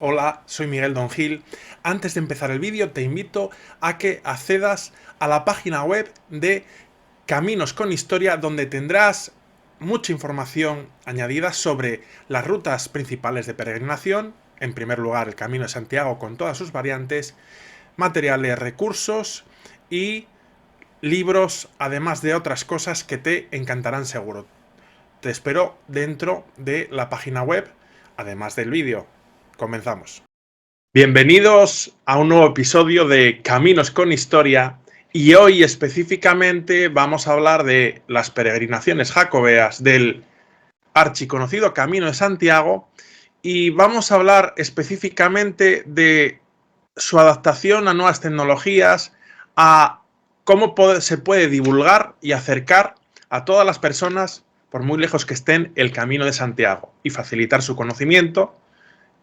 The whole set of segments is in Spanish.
Hola, soy Miguel Don Gil. Antes de empezar el vídeo te invito a que accedas a la página web de Caminos con Historia, donde tendrás mucha información añadida sobre las rutas principales de peregrinación. En primer lugar, el Camino de Santiago con todas sus variantes, materiales, recursos y libros, además de otras cosas que te encantarán seguro. Te espero dentro de la página web, además del vídeo. Comenzamos. Bienvenidos a un nuevo episodio de Caminos con Historia, y hoy específicamente vamos a hablar de las peregrinaciones jacobeas del archiconocido Camino de Santiago, y vamos a hablar específicamente de su adaptación a nuevas tecnologías, a cómo se puede divulgar y acercar a todas las personas, por muy lejos que estén, el Camino de Santiago y facilitar su conocimiento,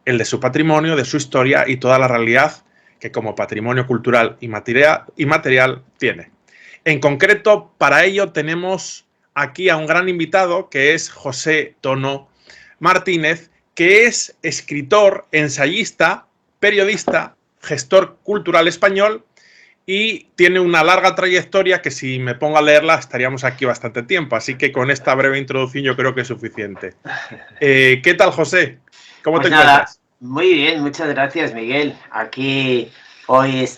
el de su patrimonio, de su historia y toda la realidad que como patrimonio cultural y material tiene. En concreto, para ello tenemos aquí a un gran invitado, que es José Tono Martínez, que es escritor, ensayista, periodista, gestor cultural español, y tiene una larga trayectoria que, si me pongo a leerla, estaríamos aquí bastante tiempo. Así que con esta breve introducción yo creo que es suficiente. ¿Qué tal, José? ¿Cómo te Pues nada, encuentras? muy bien, muchas gracias, Miguel. Aquí hoy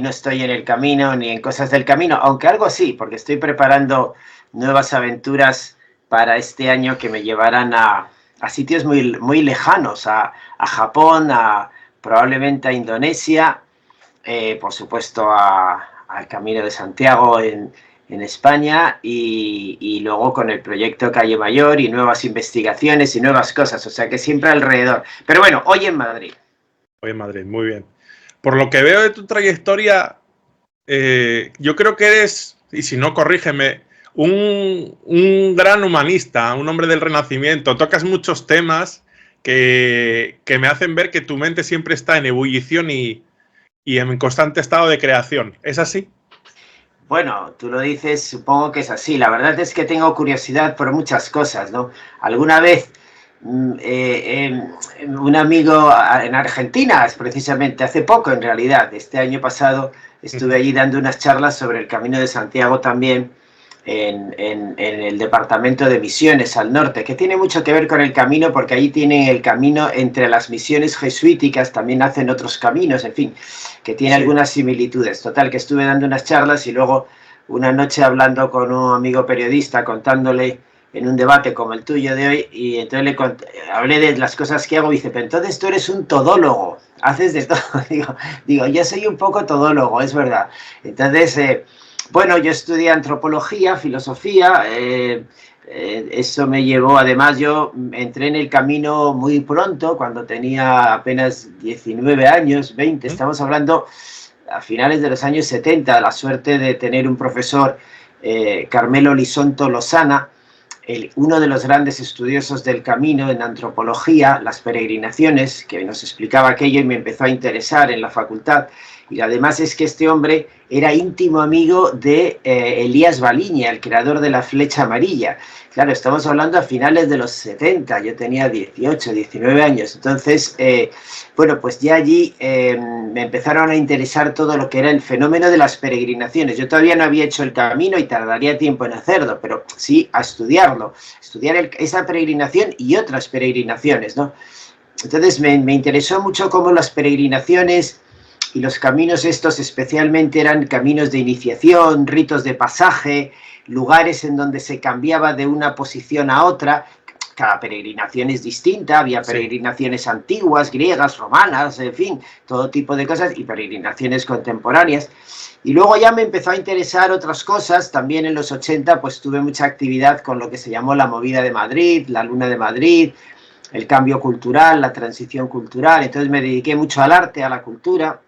no estoy en el camino ni en cosas del camino, aunque algo sí, porque estoy preparando nuevas aventuras para este año que me llevarán a sitios muy, muy lejanos, a Japón, probablemente a Indonesia, por supuesto al Camino de Santiago en España y luego con el proyecto Calle Mayor y nuevas investigaciones y nuevas cosas, o sea que siempre alrededor. Pero bueno, hoy en Madrid. Hoy en Madrid, muy bien. Por lo que veo de tu trayectoria, yo creo que eres, y si no, corrígeme, un gran humanista, un hombre del Renacimiento. Tocas muchos temas que me hacen ver que tu mente siempre está en ebullición y en constante estado de creación. ¿Es así? Bueno, tú lo dices, supongo que es así. La verdad es que tengo curiosidad por muchas cosas, ¿no? Alguna vez un amigo en Argentina, precisamente hace poco en realidad, este año pasado, estuve allí dando unas charlas sobre el Camino de Santiago también en el departamento de Misiones al norte, que tiene mucho que ver con el camino, porque ahí tienen el camino entre las misiones jesuíticas, también hacen otros caminos, en fin, que tiene Sí. algunas similitudes. Total, que estuve dando unas charlas y luego una noche hablando con un amigo periodista, contándole en un debate como el tuyo de hoy, y entonces hablé de las cosas que hago y dice, pero entonces tú eres un todólogo, haces de todo. digo, yo soy un poco todólogo, es verdad. Entonces, bueno, yo estudié antropología, filosofía, eso me llevó, además yo entré en el camino muy pronto, cuando tenía apenas 19 años, 20, estamos hablando a finales de los años 70, la suerte de tener un profesor, Carmelo Lisonto Lozana, uno de los grandes estudiosos del camino en antropología, las peregrinaciones, que nos explicaba aquello y me empezó a interesar en la facultad. Y además es que este hombre era íntimo amigo de Elías Baliña, el creador de la flecha amarilla. Claro, estamos hablando a finales de los 70, yo tenía 18, 19 años. Entonces, bueno, pues ya allí me empezaron a interesar todo lo que era el fenómeno de las peregrinaciones. Yo todavía no había hecho el camino y tardaría tiempo en hacerlo, pero sí a estudiarlo, estudiar esa peregrinación y otras peregrinaciones, ¿no? Entonces me interesó mucho cómo las peregrinaciones y los caminos estos especialmente eran caminos de iniciación, ritos de pasaje, lugares en donde se cambiaba de una posición a otra. Cada peregrinación es distinta, había Sí. peregrinaciones antiguas, griegas, romanas, en fin, todo tipo de cosas, y peregrinaciones contemporáneas. Y luego ya me empezó a interesar otras cosas. También en los 80 pues tuve mucha actividad con lo que se llamó la movida de Madrid, la Luna de Madrid, el cambio cultural, la transición cultural. Entonces me dediqué mucho al arte, a la cultura.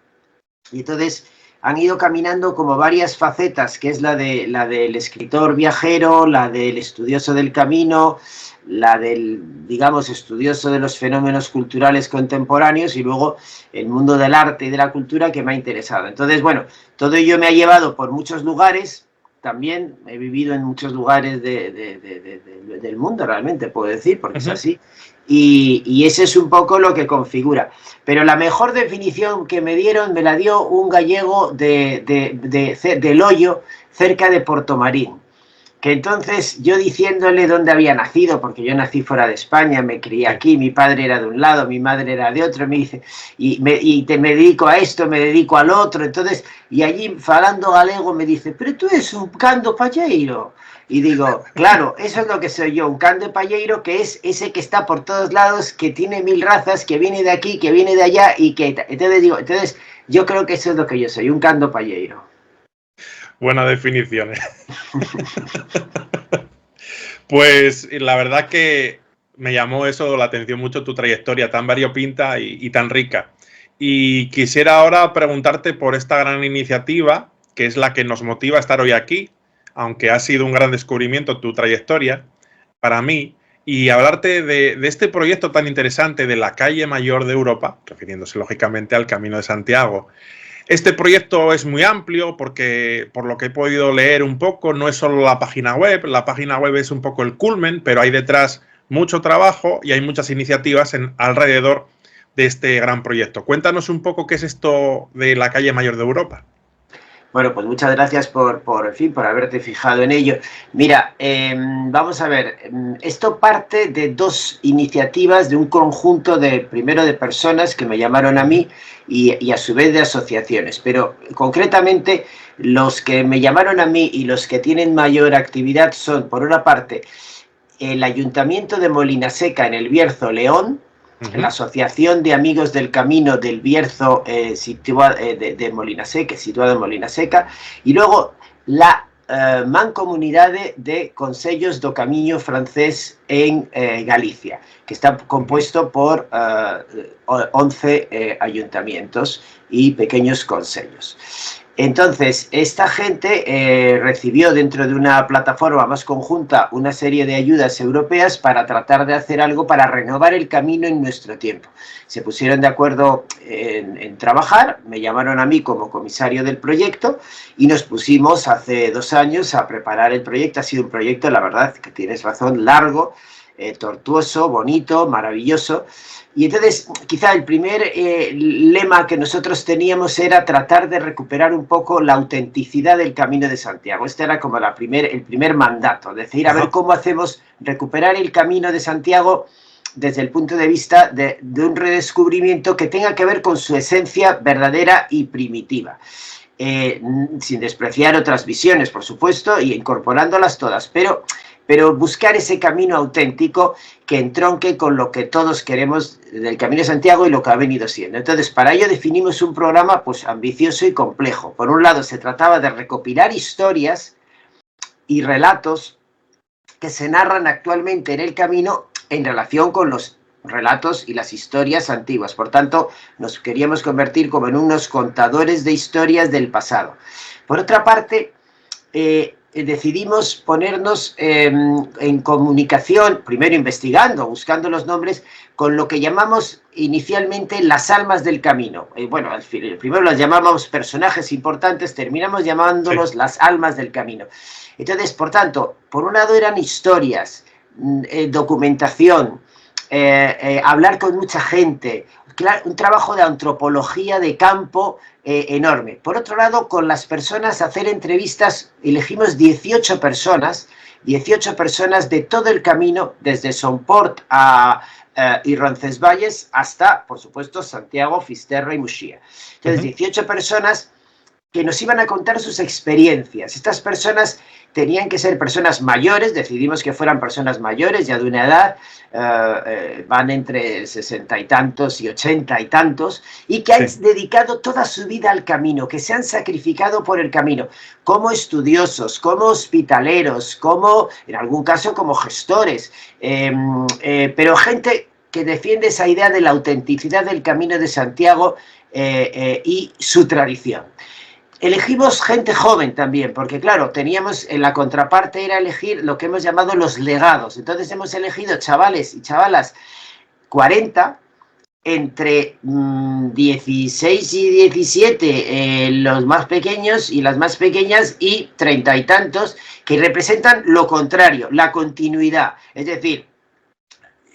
Y entonces han ido caminando como varias facetas, que es la del escritor viajero, la del estudioso del camino, la del, digamos, estudioso de los fenómenos culturales contemporáneos, y luego el mundo del arte y de la cultura, que me ha interesado. Entonces, bueno, todo ello me ha llevado por muchos lugares, también he vivido en muchos lugares del mundo, realmente, puedo decir, porque es así. Y ese es un poco lo que configura. Pero la mejor definición que me dieron me la dio un gallego del Hoyo, cerca de Portomarín. Que entonces yo diciéndole dónde había nacido, porque yo nací fuera de España, me crié aquí, mi padre era de un lado, mi madre era de otro, me dice, me dedico a esto, me dedico al otro, entonces, y allí falando galego me dice, pero tú eres un cando palleiro. Y digo, claro, eso es lo que soy yo, un cando palleiro, que es ese que está por todos lados, que tiene 1000 razas, que viene de aquí, que viene de allá, y que, entonces yo creo que eso es lo que yo soy, un cando palleiro. Buena definición. Pues la verdad que me llamó eso la atención mucho, tu trayectoria tan variopinta y tan rica. Y quisiera ahora preguntarte por esta gran iniciativa, que es la que nos motiva a estar hoy aquí, aunque ha sido un gran descubrimiento tu trayectoria para mí, y hablarte de este proyecto tan interesante de la calle mayor de Europa, refiriéndose lógicamente al Camino de Santiago. Este proyecto es muy amplio porque, por lo que he podido leer un poco, no es solo la página web es un poco el culmen, pero hay detrás mucho trabajo y hay muchas iniciativas alrededor de este gran proyecto. Cuéntanos un poco qué es esto de la calle mayor de Europa. Bueno, pues muchas gracias por haberte fijado en ello. Mira, vamos a ver, esto parte de dos iniciativas, de un conjunto primero de personas que me llamaron a mí y a su vez de asociaciones, pero concretamente los que me llamaron a mí y los que tienen mayor actividad son, por una parte, el Ayuntamiento de Molinaseca en el Bierzo, León, la Asociación de Amigos del Camino del Bierzo de Molinaseca, situada en Molinaseca, y luego la Mancomunidade de Consellos do Camiño francés en Galicia, que está compuesto por 11 ayuntamientos y pequeños consellos. Entonces, esta gente recibió dentro de una plataforma más conjunta una serie de ayudas europeas para tratar de hacer algo para renovar el camino en nuestro tiempo. Se pusieron de acuerdo en trabajar, me llamaron a mí como comisario del proyecto y nos pusimos hace 2 años a preparar el proyecto. Ha sido un proyecto, la verdad, que tienes razón, largo, tortuoso, bonito, maravilloso. Y entonces, quizá el primer lema que nosotros teníamos era tratar de recuperar un poco la autenticidad del Camino de Santiago. Este era como el primer mandato, decir, a ver cómo hacemos recuperar el Camino de Santiago desde el punto de vista de un redescubrimiento que tenga que ver con su esencia verdadera y primitiva. Sin despreciar otras visiones, por supuesto, y incorporándolas todas, pero buscar ese camino auténtico que entronque con lo que todos queremos del Camino de Santiago y lo que ha venido siendo. Entonces, para ello definimos un programa pues ambicioso y complejo. Por un lado, se trataba de recopilar historias y relatos que se narran actualmente en el camino en relación con los relatos y las historias antiguas. Por tanto, nos queríamos convertir como en unos contadores de historias del pasado. Por otra parte, decidimos ponernos en comunicación, primero investigando, buscando los nombres, con lo que llamamos inicialmente las almas del camino. Bueno, primero las llamábamos personajes importantes, terminamos llamándolos las almas del camino. Entonces, por tanto, por un lado eran historias, documentación, hablar con mucha gente, un trabajo de antropología de campo enorme. Por otro lado, con las personas hacer entrevistas, elegimos 18 personas de todo el camino, desde Somport y Roncesvalles hasta, por supuesto, Santiago, Fisterra y Muxía. Entonces, 18 personas que nos iban a contar sus experiencias. Estas personas tenían que ser personas mayores, decidimos que fueran personas mayores, ya de una edad, van entre 60 y tantos y 80 y tantos, y que han dedicado toda su vida al camino, que se han sacrificado por el camino, como estudiosos, como hospitaleros, como, en algún caso, como gestores, pero gente que defiende esa idea de la autenticidad del Camino de Santiago y su tradición. Elegimos gente joven también, porque claro, teníamos, en la contraparte era elegir lo que hemos llamado los legados. Entonces hemos elegido chavales y chavalas 40, entre 16 y 17 los más pequeños y las más pequeñas, y 30 y tantos que representan lo contrario, la continuidad. Es decir,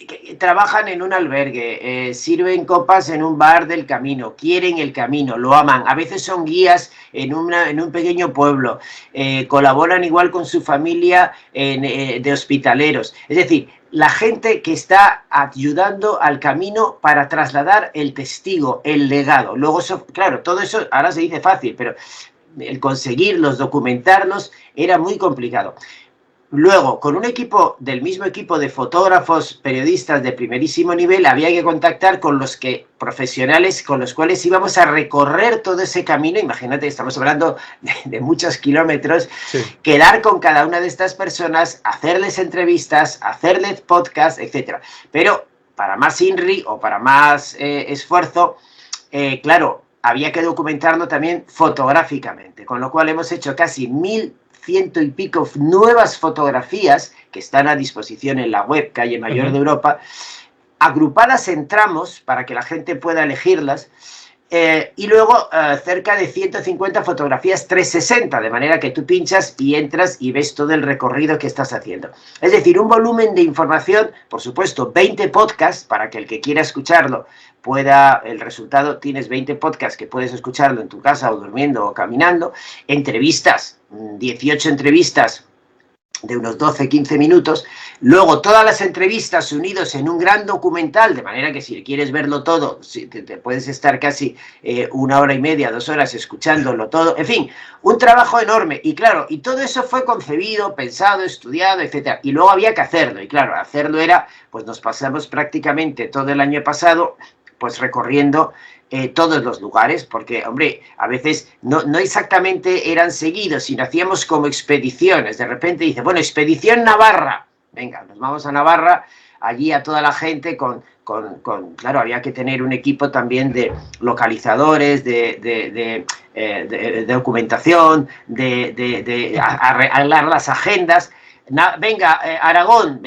que trabajan en un albergue, sirven copas en un bar del camino, quieren el camino, lo aman, a veces son guías en un pequeño pueblo, colaboran igual con su familia de hospitaleros. Es decir, la gente que está ayudando al camino para trasladar el testigo, el legado. Luego, claro, todo eso ahora se dice fácil, pero el conseguirlos, documentarlos, era muy complicado. Luego, con un equipo, del mismo equipo de fotógrafos, periodistas de primerísimo nivel, había que contactar con los profesionales con los cuales íbamos a recorrer todo ese camino. Imagínate, estamos hablando de muchos kilómetros, sí. Quedar con cada una de estas personas, hacerles entrevistas, hacerles podcast, etc. Pero para más INRI o para más esfuerzo, claro, había que documentarlo también fotográficamente, con lo cual hemos hecho casi 1.100 y pico nuevas fotografías que están a disposición en la web Calle Mayor de Europa, agrupadas en tramos para que la gente pueda elegirlas, y luego cerca de 150 fotografías 360, de manera que tú pinchas y entras y ves todo el recorrido que estás haciendo. Es decir, un volumen de información, por supuesto, 20 podcasts para que el que quiera escucharlo pueda, el resultado, tienes 20 podcasts que puedes escucharlo en tu casa o durmiendo o caminando, entrevistas, 18 entrevistas de unos 12-15 minutos, luego todas las entrevistas unidos en un gran documental, de manera que si quieres verlo todo, te puedes estar casi 1 hora y media, 2 horas escuchándolo todo, en fin, un trabajo enorme, y claro, y todo eso fue concebido, pensado, estudiado, etcétera, y luego había que hacerlo, y claro, hacerlo era, pues nos pasamos prácticamente todo el año pasado, pues recorriendo todos los lugares, porque, hombre, a veces no exactamente eran seguidos, sino hacíamos como expediciones. De repente dice, bueno, expedición Navarra, venga, nos vamos a Navarra, allí a toda la gente claro, había que tener un equipo también de localizadores, de documentación, de arreglar las agendas. Venga, Aragón,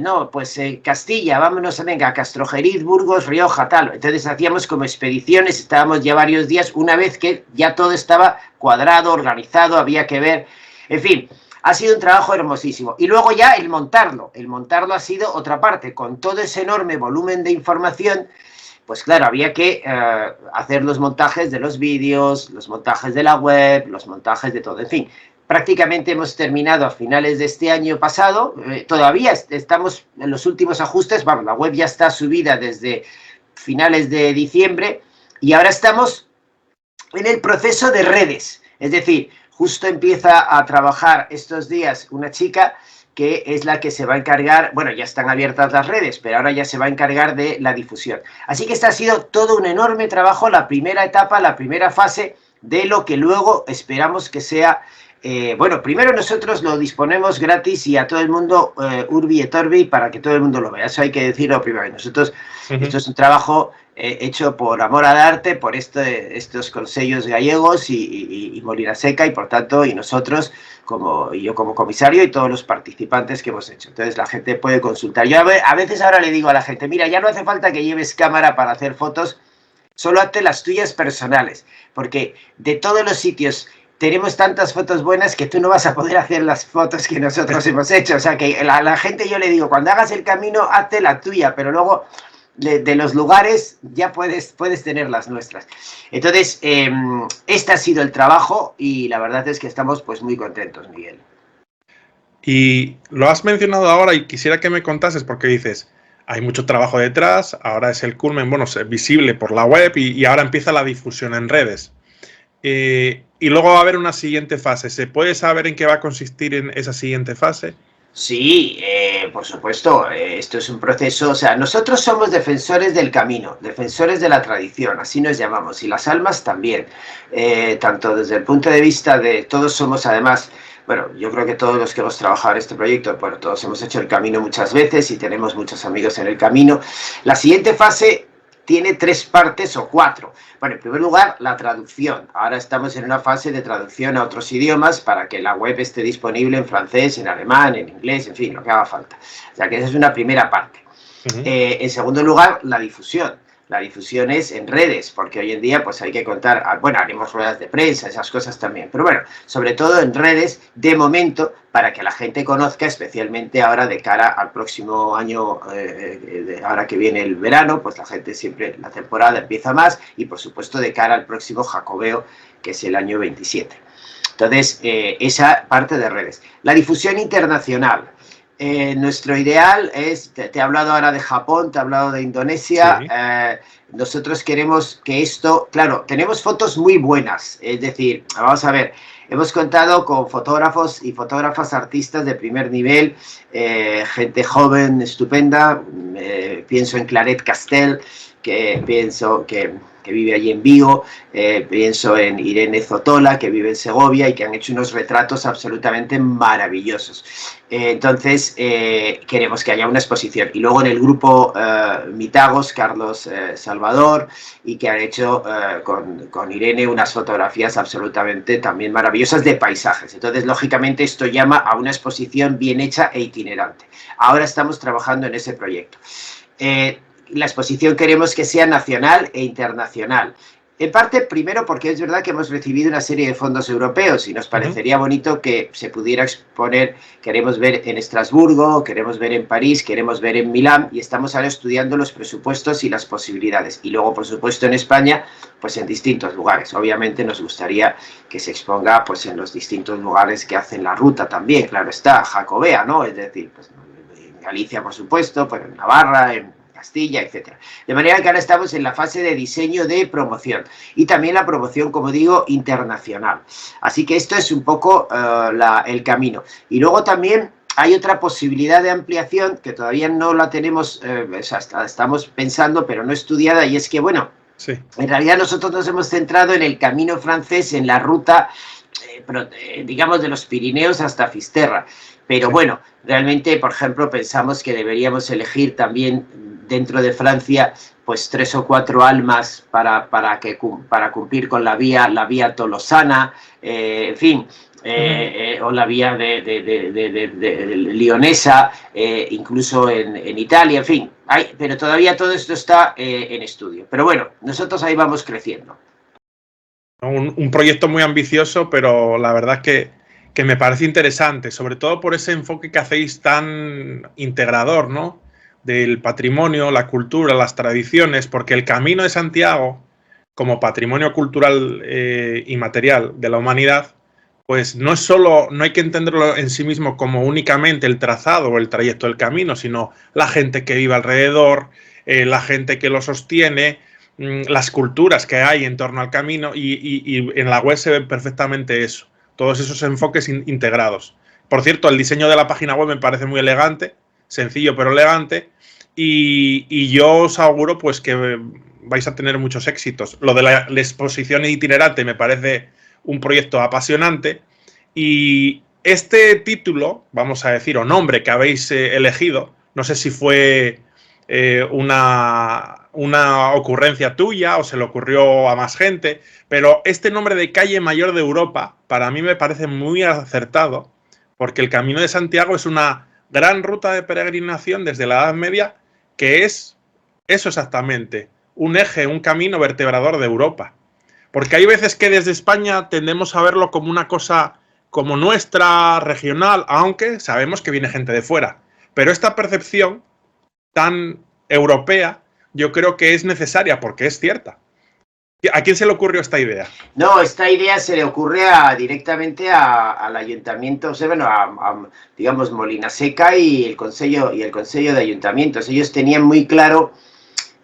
no, pues Castilla, vámonos, venga, Castrojeriz, Burgos, Rioja, tal. Entonces hacíamos como expediciones, estábamos ya varios días, una vez que ya todo estaba cuadrado, organizado, había que ver, en fin, ha sido un trabajo hermosísimo. Y luego ya el montarlo ha sido otra parte, con todo ese enorme volumen de información, pues claro, había que hacer los montajes de los vídeos, los montajes de la web, los montajes de todo, en fin. Prácticamente hemos terminado a finales de este año pasado, todavía estamos en los últimos ajustes, vamos, la web ya está subida desde finales de diciembre y ahora estamos en el proceso de redes, es decir, justo empieza a trabajar estos días una chica que es la que se va a encargar, bueno, ya están abiertas las redes, pero ahora ya se va a encargar de la difusión. Así que este ha sido todo un enorme trabajo, la primera etapa, la primera fase de lo que luego esperamos que sea. Bueno, primero nosotros lo disponemos gratis y a todo el mundo, urbi et orbi, para que todo el mundo lo vea. Eso hay que decirlo primero. Nosotros, esto es un trabajo hecho por amor al arte, por estos consellos gallegos y Molina Seca, y por tanto, y nosotros, yo como comisario y todos los participantes que hemos hecho. Entonces la gente puede consultar. Yo a veces ahora le digo a la gente, mira, ya no hace falta que lleves cámara para hacer fotos, solo hazte las tuyas personales, porque de todos los sitios tenemos tantas fotos buenas que tú no vas a poder hacer las fotos que nosotros hemos hecho. O sea, que a la gente yo le digo, cuando hagas el camino, hazte la tuya, pero luego de los lugares ya puedes tener las nuestras. Entonces, este ha sido el trabajo y la verdad es que estamos pues muy contentos, Miguel. Y lo has mencionado ahora y quisiera que me contases, porque dices, hay mucho trabajo detrás, ahora es el culmen, bueno, es visible por la web y ahora empieza la difusión en redes. Y luego va a haber una siguiente fase. ¿Se puede saber en qué va a consistir en esa siguiente fase? Sí, por supuesto, esto es un proceso, o sea, nosotros somos defensores del camino, defensores de la tradición, así nos llamamos, y las almas también, tanto desde el punto de vista de todos somos además, bueno, yo creo que todos los que hemos trabajado en este proyecto, bueno, todos hemos hecho el camino muchas veces y tenemos muchos amigos en el camino. La siguiente fase tiene 3 partes o 4. Bueno, en primer lugar, la traducción. Ahora estamos en una fase de traducción a otros idiomas para que la web esté disponible en francés, en alemán, en inglés, en fin, lo que haga falta. O sea que esa es una primera parte. En segundo lugar, la difusión. La difusión es en redes, porque hoy en día pues hay que contar, bueno, haremos ruedas de prensa, esas cosas también, pero bueno, sobre todo en redes, de momento, para que la gente conozca, especialmente ahora de cara al próximo año, ahora que viene el verano, pues la gente siempre, la temporada empieza más, y por supuesto de cara al próximo Jacobeo, que es el año 27. Entonces, esa parte de redes. La difusión internacional. Nuestro ideal es, te he hablado ahora de Japón, te he hablado de Indonesia, Sí. nosotros queremos que esto, claro, tenemos fotos muy buenas, es decir, vamos a ver, hemos contado con fotógrafos y fotógrafas artistas de primer nivel, gente joven, estupenda, pienso en Claret Castell, que pienso que vive allí en Vigo, pienso en Irene Zotola, que vive en Segovia y que han hecho unos retratos absolutamente maravillosos. Entonces, queremos que haya una exposición. Y luego en el grupo Mitagos, Carlos Salvador, y que han hecho con Irene unas fotografías absolutamente también maravillosas de paisajes. Entonces, lógicamente, esto llama a una exposición bien hecha e itinerante. Ahora estamos trabajando en ese proyecto. La exposición queremos que sea nacional e internacional. En parte, primero, porque es verdad que hemos recibido una serie de fondos europeos y nos parecería bonito que se pudiera exponer. Queremos ver en Estrasburgo, queremos ver en París, queremos ver en Milán, y estamos ahora estudiando los presupuestos y las posibilidades. Y luego, por supuesto, en España, pues en distintos lugares. Obviamente nos gustaría que se exponga pues en los distintos lugares que hacen la ruta también, claro está, Jacobea, ¿no? Es decir, pues en Galicia, por supuesto, pero en Navarra, en Castilla, etcétera. De manera que ahora estamos en la fase de diseño de promoción y también la promoción, como digo, internacional. Así que esto es un poco el camino. Y luego también hay otra posibilidad de ampliación que todavía no la tenemos, o sea, estamos pensando, pero no estudiada, y es que, bueno, sí, en realidad nosotros nos hemos centrado en el camino francés, en la ruta, digamos, de los Pirineos hasta Fisterra. Pero bueno, realmente, por ejemplo, pensamos que deberíamos elegir también dentro de Francia pues 3 o 4 almas para cumplir con la vía tolosana, en fin, o la vía de lionesa, incluso en Italia, en fin. Pero todavía todo esto está en estudio. Pero bueno, nosotros ahí vamos creciendo. Un proyecto muy ambicioso, pero la verdad es que me parece interesante, sobre todo por ese enfoque que hacéis tan integrador, ¿no? Del patrimonio, la cultura, las tradiciones, porque el Camino de Santiago, como patrimonio cultural y material de la humanidad, pues no es solo, no hay que entenderlo en sí mismo como únicamente el trazado o el trayecto del camino, sino la gente que vive alrededor, la gente que lo sostiene, las culturas que hay en torno al camino, y en la web se ve perfectamente eso, todos esos enfoques integrados. Por cierto, el diseño de la página web me parece muy elegante, sencillo pero elegante, y yo os auguro pues que vais a tener muchos éxitos. Lo de la exposición itinerante me parece un proyecto apasionante, y este título, vamos a decir, o nombre que habéis elegido, no sé si fue una ocurrencia tuya o se le ocurrió a más gente, pero este nombre de Calle Mayor de Europa para mí me parece muy acertado, porque el Camino de Santiago es una gran ruta de peregrinación desde la Edad Media, que es eso exactamente, un eje, un camino vertebrador de Europa. Porque hay veces que desde España tendemos a verlo como una cosa como nuestra, regional, aunque sabemos que viene gente de fuera. Pero esta percepción tan europea, yo creo que es necesaria porque es cierta. ¿A quién se le ocurrió esta idea? No, esta idea se le ocurre directamente al ayuntamiento, o sea, bueno, digamos, Molina Seca y el Consejo de Ayuntamientos. Ellos tenían muy claro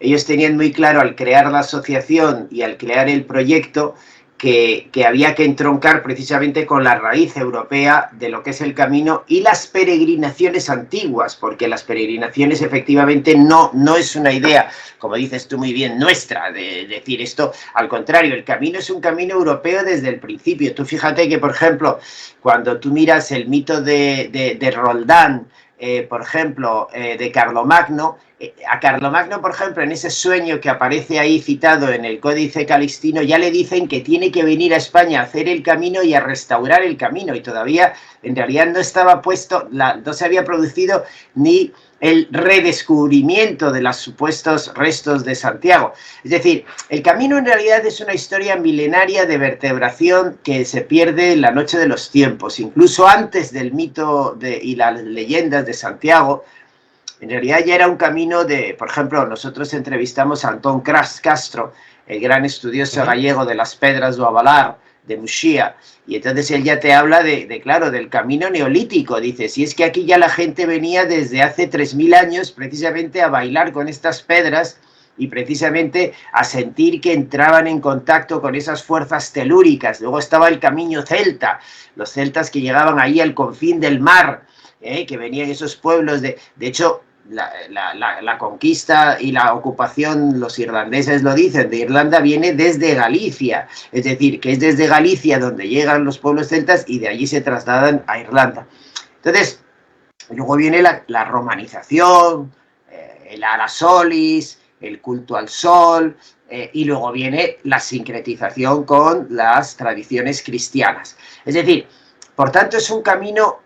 al crear la asociación y al crear el proyecto que había que entroncar precisamente con la raíz europea de lo que es el camino y las peregrinaciones antiguas, porque las peregrinaciones efectivamente no es una idea, como dices tú muy bien, nuestra, de decir esto. Al contrario, el camino es un camino europeo desde el principio. Tú fíjate que, por ejemplo, cuando tú miras el mito de Roldán, por ejemplo, de Carlomagno, a Carlomagno, por ejemplo, en ese sueño que aparece ahí citado en el Códice Calixtino, ya le dicen que tiene que venir a España a hacer el camino y a restaurar el camino, y todavía en realidad no estaba puesto, no se había producido ni el redescubrimiento de los supuestos restos de Santiago. Es decir, el camino en realidad es una historia milenaria de vertebración que se pierde en la noche de los tiempos, incluso antes del mito y las leyendas de Santiago. En realidad ya era un camino de, por ejemplo, nosotros entrevistamos a Antón Castro, el gran estudioso gallego de las Pedras do Avalar, de Muxía, y entonces él ya te habla claro, del camino neolítico. Dice, si es que aquí ya la gente venía desde hace 3000 años precisamente a bailar con estas pedras y precisamente a sentir que entraban en contacto con esas fuerzas telúricas. Luego estaba el camino celta, los celtas que llegaban ahí al confín del mar, que venían esos pueblos de hecho, la conquista y la ocupación, los irlandeses lo dicen, de Irlanda viene desde Galicia, es decir, que es desde Galicia donde llegan los pueblos celtas y de allí se trasladan a Irlanda. Entonces, luego viene la romanización, el Arasolis, el culto al sol, y luego viene la sincretización con las tradiciones cristianas. Es decir, por tanto, es un camino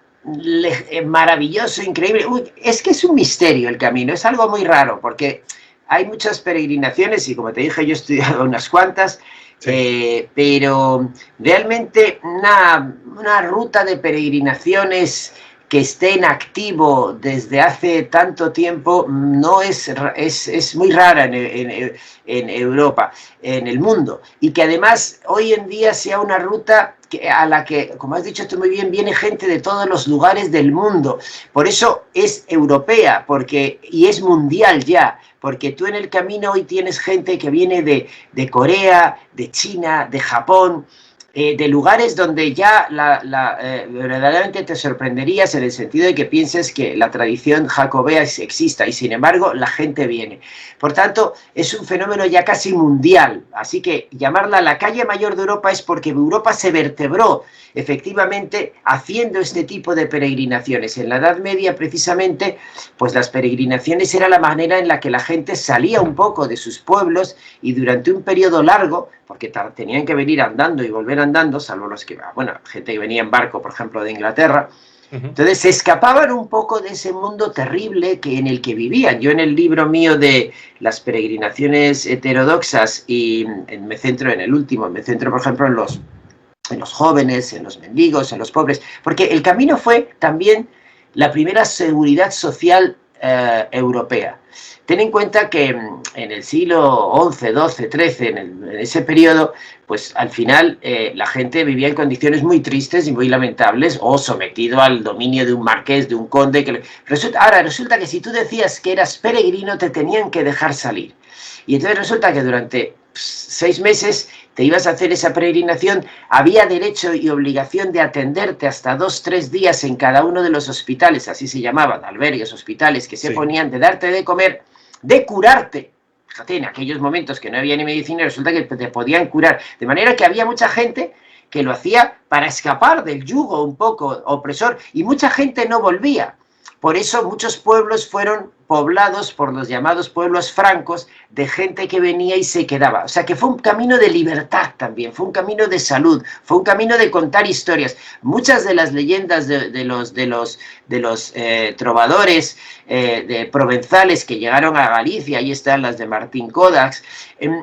maravilloso, increíble. Uy, es que es un misterio el camino, es algo muy raro, porque hay muchas peregrinaciones y como te dije, yo he estudiado unas cuantas, sí. Pero realmente una ruta de peregrinaciones que esté en activo desde hace tanto tiempo no es muy rara en Europa, en el mundo, y que además hoy en día sea una ruta a la que, como has dicho tú muy bien, viene gente de todos los lugares del mundo. Por eso es europea, y es mundial ya, porque tú en el camino hoy tienes gente que viene de Corea, de China, de Japón, de lugares donde ya verdaderamente te sorprenderías en el sentido de que pienses que la tradición jacobea exista y sin embargo la gente viene. Por tanto, es un fenómeno ya casi mundial, así que llamarla la calle mayor de Europa es porque Europa se vertebró efectivamente haciendo este tipo de peregrinaciones. En la Edad Media precisamente, pues las peregrinaciones era la manera en la que la gente salía un poco de sus pueblos y durante un periodo largo, porque tenían que venir andando y volver andando, salvo los que, bueno, gente que venía en barco, por ejemplo, de Inglaterra. Entonces se escapaban un poco de ese mundo terrible en el que vivían. Yo en el libro mío de las peregrinaciones heterodoxas, y me centro, por ejemplo, en los jóvenes, en los mendigos, en los pobres, porque el camino fue también la primera seguridad social europea. Ten en cuenta que en el siglo XI, XII, XIII, en ese periodo, pues al final la gente vivía en condiciones muy tristes y muy lamentables, o sometido al dominio de un marqués, de un conde. Ahora resulta que si tú decías que eras peregrino, te tenían que dejar salir. Y entonces resulta que durante 6 meses te ibas a hacer esa peregrinación, había derecho y obligación de atenderte hasta 2 o 3 días en cada uno de los hospitales, así se llamaban, albergues, hospitales, que se ponían, de darte de comer, de curarte. Fíjate, en aquellos momentos que no había ni medicina, resulta que te podían curar. De manera que había mucha gente que lo hacía para escapar del yugo un poco opresor, y mucha gente no volvía. Por eso muchos pueblos fueron poblados por los llamados pueblos francos, de gente que venía y se quedaba. O sea que fue un camino de libertad también, fue un camino de salud, fue un camino de contar historias. Muchas de las leyendas de los trovadores de provenzales que llegaron a Galicia, ahí están las de Martín Codax,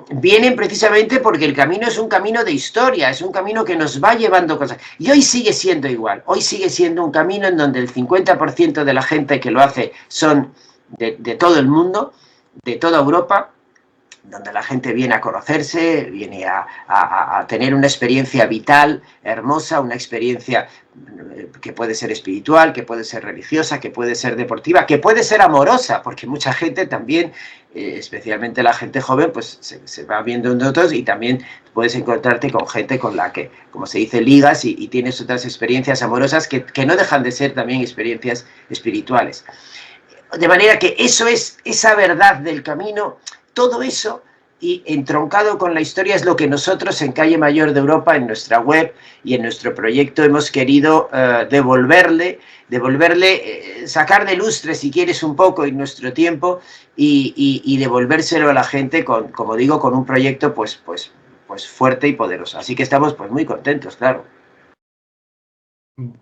vienen precisamente porque el camino es un camino de historia, es un camino que nos va llevando cosas. Y hoy sigue siendo igual, hoy sigue siendo un camino en donde el 50% de la gente que lo hace son de todo el mundo, de toda Europa, donde la gente viene a conocerse, viene a tener una experiencia vital, hermosa, una experiencia que puede ser espiritual, que puede ser religiosa, que puede ser deportiva, que puede ser amorosa, porque mucha gente también, especialmente la gente joven, pues se va viendo en otros, y también puedes encontrarte con gente con la que, como se dice, ligas y tienes otras experiencias amorosas que no dejan de ser también experiencias espirituales. De manera que eso es esa verdad del camino, todo eso, y entroncado con la historia, es lo que nosotros en Calle Mayor de Europa, en nuestra web y en nuestro proyecto, hemos querido devolverle, sacar de lustre, si quieres, un poco en nuestro tiempo, y devolvérselo a la gente, como digo, con un proyecto pues fuerte y poderoso. Así que estamos pues muy contentos, claro.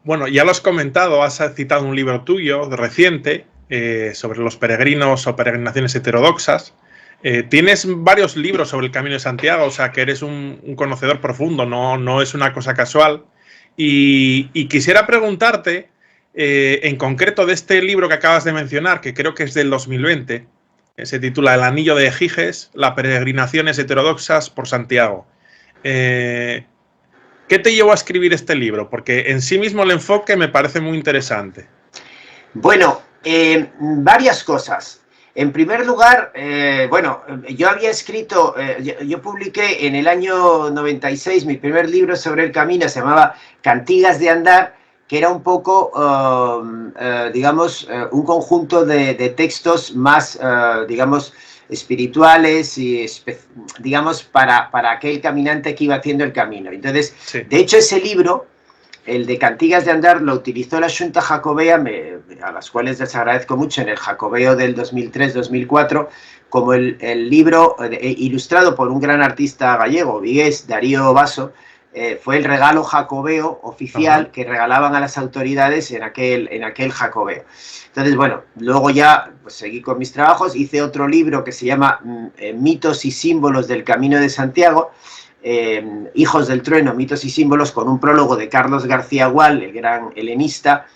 Bueno, ya lo has comentado, has citado un libro tuyo reciente, sobre los peregrinos o peregrinaciones heterodoxas. Tienes varios libros sobre el Camino de Santiago, o sea que eres un conocedor profundo, no es una cosa casual. Y quisiera preguntarte, en concreto de este libro que acabas de mencionar, que creo que es del 2020, se titula El Anillo de Giges, las peregrinaciones heterodoxas por Santiago. ¿Qué te llevó a escribir este libro? Porque en sí mismo el enfoque me parece muy interesante. Bueno, varias cosas. En primer lugar, bueno, yo había escrito, yo publiqué en el año 96 mi primer libro sobre el camino, se llamaba Cantigas de Andar, que era un poco, digamos, un conjunto de textos más, digamos, espirituales y, digamos, para aquel caminante que iba haciendo el camino. Entonces, Sí. de hecho, ese libro, el de Cantigas de Andar, lo utilizó la Xunta Jacobea, a las cuales les agradezco mucho, en el Jacobeo del 2003-2004, como el libro ilustrado por un gran artista gallego, vigués, Darío Basso, fue el regalo jacobeo oficial que regalaban a las autoridades en aquel jacobeo. Entonces, bueno, luego ya pues, seguí con mis trabajos, hice otro libro que se llama Mitos y símbolos del Camino de Santiago, Hijos del Trueno, mitos y símbolos, con un prólogo de Carlos García Gual, el gran helenista,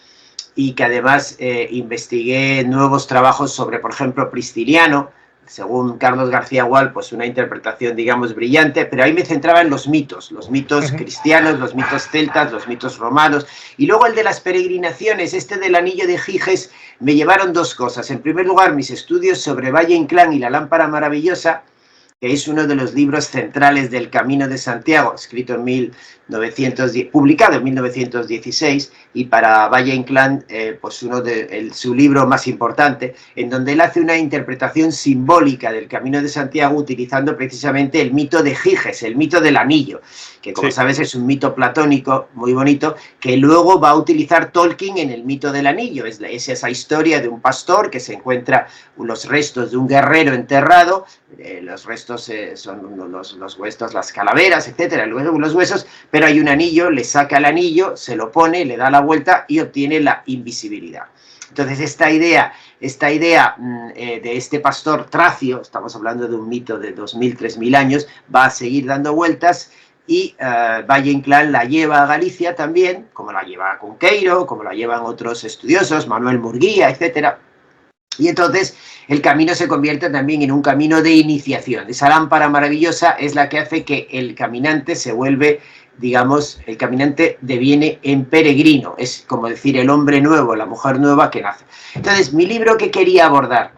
y que además investigué nuevos trabajos sobre, por ejemplo, Prisciliano, según Carlos García Gual, pues una interpretación, digamos, brillante, pero ahí me centraba en los mitos cristianos, los mitos celtas, los mitos romanos, y luego el de las peregrinaciones, este del Anillo de Giges, me llevaron dos cosas. En primer lugar, mis estudios sobre Valle Inclán y la Lámpara Maravillosa, que es uno de los libros centrales del Camino de Santiago, escrito en 1910, publicado en 1916, y para Valle Inclán, pues su libro más importante, en donde él hace una interpretación simbólica del Camino de Santiago utilizando precisamente el mito de Giges, el mito del anillo, que como sabes es un mito platónico muy bonito, que luego va a utilizar Tolkien en el mito del anillo. Es esa historia de un pastor que se encuentra los restos de un guerrero enterrado, los restos son los huesos, las calaveras, etcétera, luego los huesos, pero hay un anillo, le saca el anillo, se lo pone, le da la vuelta y obtiene la invisibilidad. Entonces esta idea de este pastor tracio, estamos hablando de un mito de 2000, 3000 años, va a seguir dando vueltas, y Valle Inclán la lleva a Galicia también, como la lleva Cunqueiro, como la llevan otros estudiosos, Manuel Murguía, etcétera. Y entonces el camino se convierte también en un camino de iniciación. Esa lámpara maravillosa es la que hace que el caminante se vuelve, digamos, el caminante deviene en peregrino. Es como decir el hombre nuevo, la mujer nueva que nace. Entonces, mi libro, ¿qué quería abordar?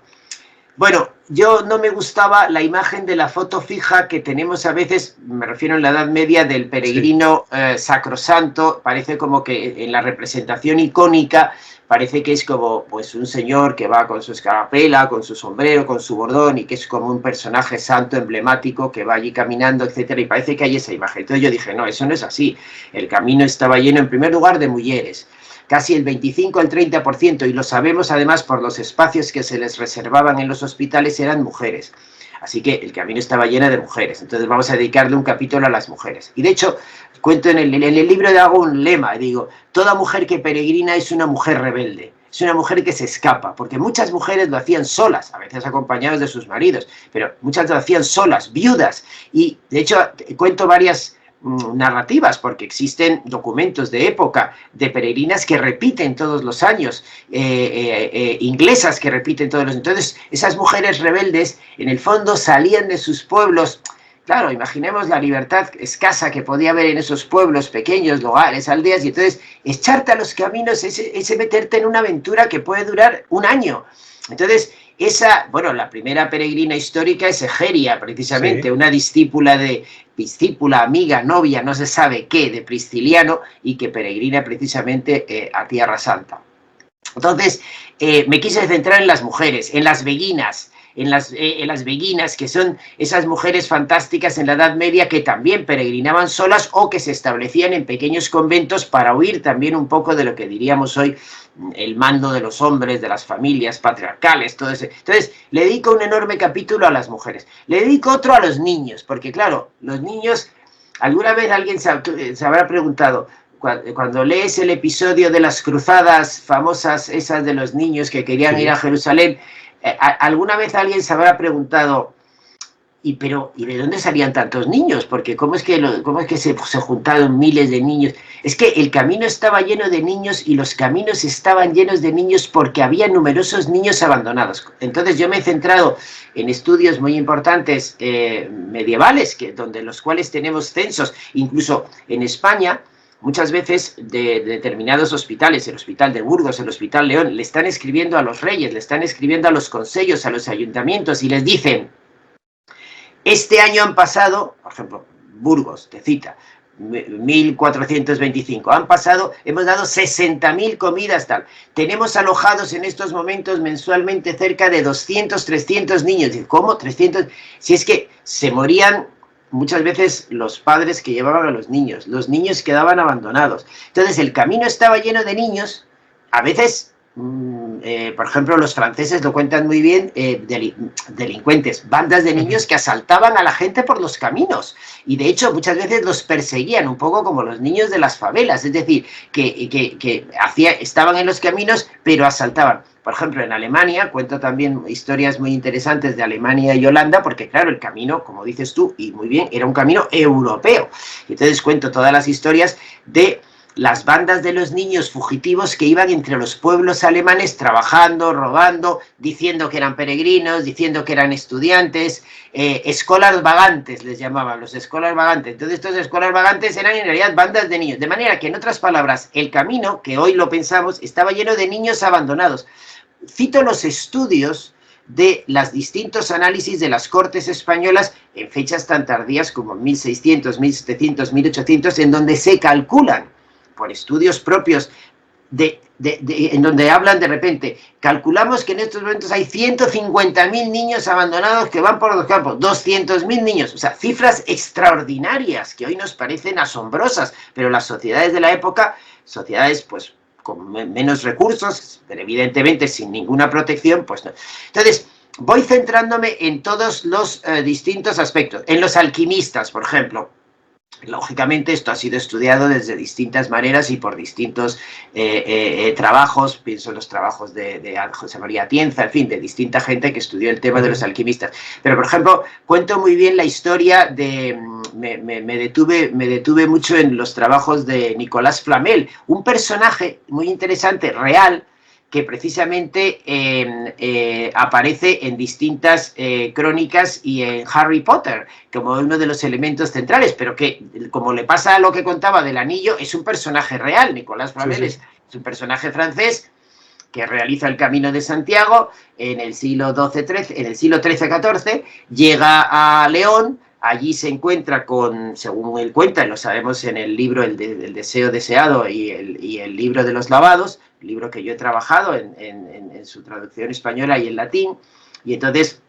Bueno, yo no me gustaba la imagen de la foto fija que tenemos a veces, me refiero en la Edad Media, del peregrino sacrosanto. Parece como que en la representación icónica parece que es como pues un señor que va con su escarapela, con su sombrero, con su bordón, y que es como un personaje santo emblemático que va allí caminando, etcétera, y parece que hay esa imagen. Entonces yo dije, no, eso no es así. El camino estaba lleno, en primer lugar, de mujeres, casi el 25 al 30%, y lo sabemos además por los espacios que se les reservaban en los hospitales, eran mujeres. Así que el camino estaba lleno de mujeres. Entonces vamos a dedicarle un capítulo a las mujeres. Y de hecho, cuento en el libro, hago un lema, digo, toda mujer que peregrina es una mujer rebelde. Es una mujer que se escapa, porque muchas mujeres lo hacían solas, a veces acompañadas de sus maridos, pero muchas lo hacían solas, viudas. Y de hecho, cuento varias narrativas, porque existen documentos de época de peregrinas que repiten todos los años, inglesas que repiten todos los años. Entonces, esas mujeres rebeldes, en el fondo, salían de sus pueblos. Claro, imaginemos la libertad escasa que podía haber en esos pueblos pequeños, lugares, aldeas, y entonces echarte a los caminos, ese meterte en una aventura que puede durar un año. Entonces, la primera peregrina histórica es Egeria, precisamente, una discípula, amiga, novia, no se sabe qué, de Prisciliano, y que peregrina precisamente a Tierra Santa. Entonces, me quise centrar en las mujeres, en las beguinas, en las beguinas, que son esas mujeres fantásticas en la Edad Media que también peregrinaban solas o que se establecían en pequeños conventos para huir también un poco de lo que diríamos hoy el mando de los hombres, de las familias patriarcales, todo eso. Entonces, le dedico un enorme capítulo a las mujeres. Le dedico otro a los niños, porque claro, los niños, alguna vez alguien se habrá preguntado, cuando lees el episodio de las cruzadas famosas, esas de los niños que querían ir a Jerusalén, ¿alguna vez alguien se habrá preguntado, ¿y de dónde salían tantos niños? Porque ¿cómo es que se juntaron miles de niños? Es que el camino estaba lleno de niños y los caminos estaban llenos de niños porque había numerosos niños abandonados. Entonces yo me he centrado en estudios muy importantes medievales, donde los cuales tenemos censos, incluso en España. Muchas veces de determinados hospitales, el Hospital de Burgos, el Hospital León, le están escribiendo a los reyes, le están escribiendo a los consejos, a los ayuntamientos y les dicen: este año han pasado, por ejemplo, Burgos, te cita, 1425, hemos dado 60.000 comidas, tal. Tenemos alojados en estos momentos mensualmente cerca de 200, 300 niños. ¿Cómo? 300. Si es que se morían muchas veces los padres que llevaban a los niños quedaban abandonados. Entonces el camino estaba lleno de niños, a veces... por ejemplo, los franceses lo cuentan muy bien, delincuentes, bandas de niños que asaltaban a la gente por los caminos y de hecho muchas veces los perseguían, un poco como los niños de las favelas, es decir, que estaban en los caminos pero asaltaban. Por ejemplo, en Alemania, cuento también historias muy interesantes de Alemania y Holanda, porque claro, el camino, como dices tú, y muy bien, era un camino europeo. Entonces cuento todas las historias de las bandas de los niños fugitivos que iban entre los pueblos alemanes trabajando, robando, diciendo que eran peregrinos, diciendo que eran estudiantes, escolas vagantes les llamaban, los escolas vagantes. Entonces estos escolas vagantes eran en realidad bandas de niños, de manera que en otras palabras, el camino, que hoy lo pensamos, estaba lleno de niños abandonados. Cito los estudios de los distintos análisis de las Cortes españolas en fechas tan tardías como 1600, 1700, 1800, en donde se calculan por estudios propios, en donde hablan de repente, calculamos que en estos momentos hay 150.000 niños abandonados que van por los campos, 200.000 niños, o sea, cifras extraordinarias que hoy nos parecen asombrosas, pero las sociedades de la época, sociedades pues con menos recursos, pero evidentemente sin ninguna protección, pues no. Entonces, voy centrándome en todos los distintos aspectos, en los alquimistas, por ejemplo. Lógicamente esto ha sido estudiado desde distintas maneras y por distintos trabajos, pienso en los trabajos de José María Atienza, en fin, de distinta gente que estudió el tema de los alquimistas. Pero, por ejemplo, cuento muy bien la historia de... Me detuve mucho en los trabajos de Nicolás Flamel, un personaje muy interesante, real, que precisamente aparece en distintas crónicas y en Harry Potter, como uno de los elementos centrales, pero que, como le pasa a lo que contaba del anillo, es un personaje real. Nicolás Flamel es un personaje francés que realiza el Camino de Santiago en el siglo XIII-XIV, llega a León. Allí se encuentra con, según él cuenta, lo sabemos en el libro El deseo deseado y el libro de los lavados, libro que yo he trabajado en su traducción española y en latín, y entonces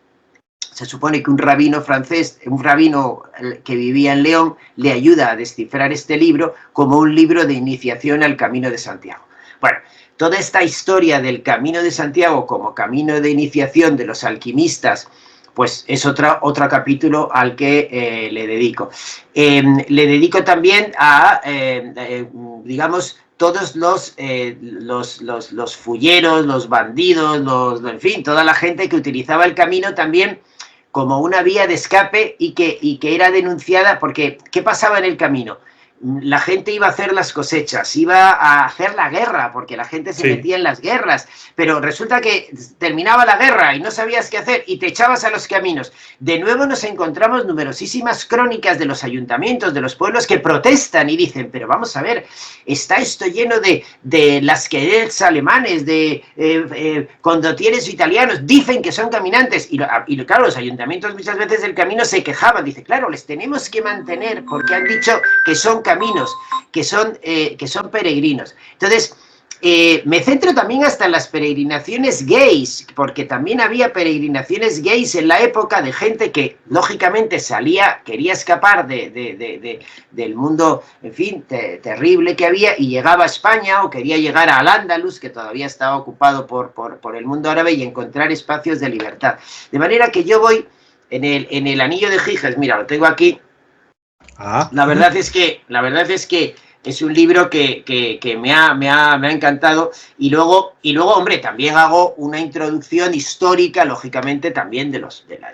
se supone que un rabino francés, un rabino que vivía en León, le ayuda a descifrar este libro como un libro de iniciación al Camino de Santiago. Bueno, toda esta historia del Camino de Santiago como camino de iniciación de los alquimistas, pues es otro capítulo al que le dedico. Le dedico también a, digamos, todos los fulleros, los bandidos, en fin, toda la gente que utilizaba el camino también como una vía de escape y que era denunciada, porque ¿qué pasaba en el camino? La gente iba a hacer las cosechas, iba a hacer la guerra, porque la gente se metía en las guerras, pero resulta que terminaba la guerra y no sabías qué hacer y te echabas a los caminos. De nuevo nos encontramos numerosísimas crónicas de los ayuntamientos, de los pueblos que protestan y dicen, pero vamos a ver, está esto lleno de lasquerets alemanes, de condottieri italianos, dicen que son caminantes, y claro, los ayuntamientos muchas veces del camino se quejaban, dice, claro, les tenemos que mantener porque han dicho que son caminos, que son peregrinos. Entonces, me centro también hasta en las peregrinaciones gays, porque también había peregrinaciones gays en la época de gente que, lógicamente, quería escapar del mundo, en fin, terrible que había, y llegaba a España o quería llegar a Al-Ándalus, que todavía estaba ocupado por el mundo árabe, y encontrar espacios de libertad. De manera que yo voy en el Anillo de Giges, mira, lo tengo aquí. La verdad es que es un libro que me ha encantado. Y luego, hombre, también hago una introducción histórica, lógicamente, también de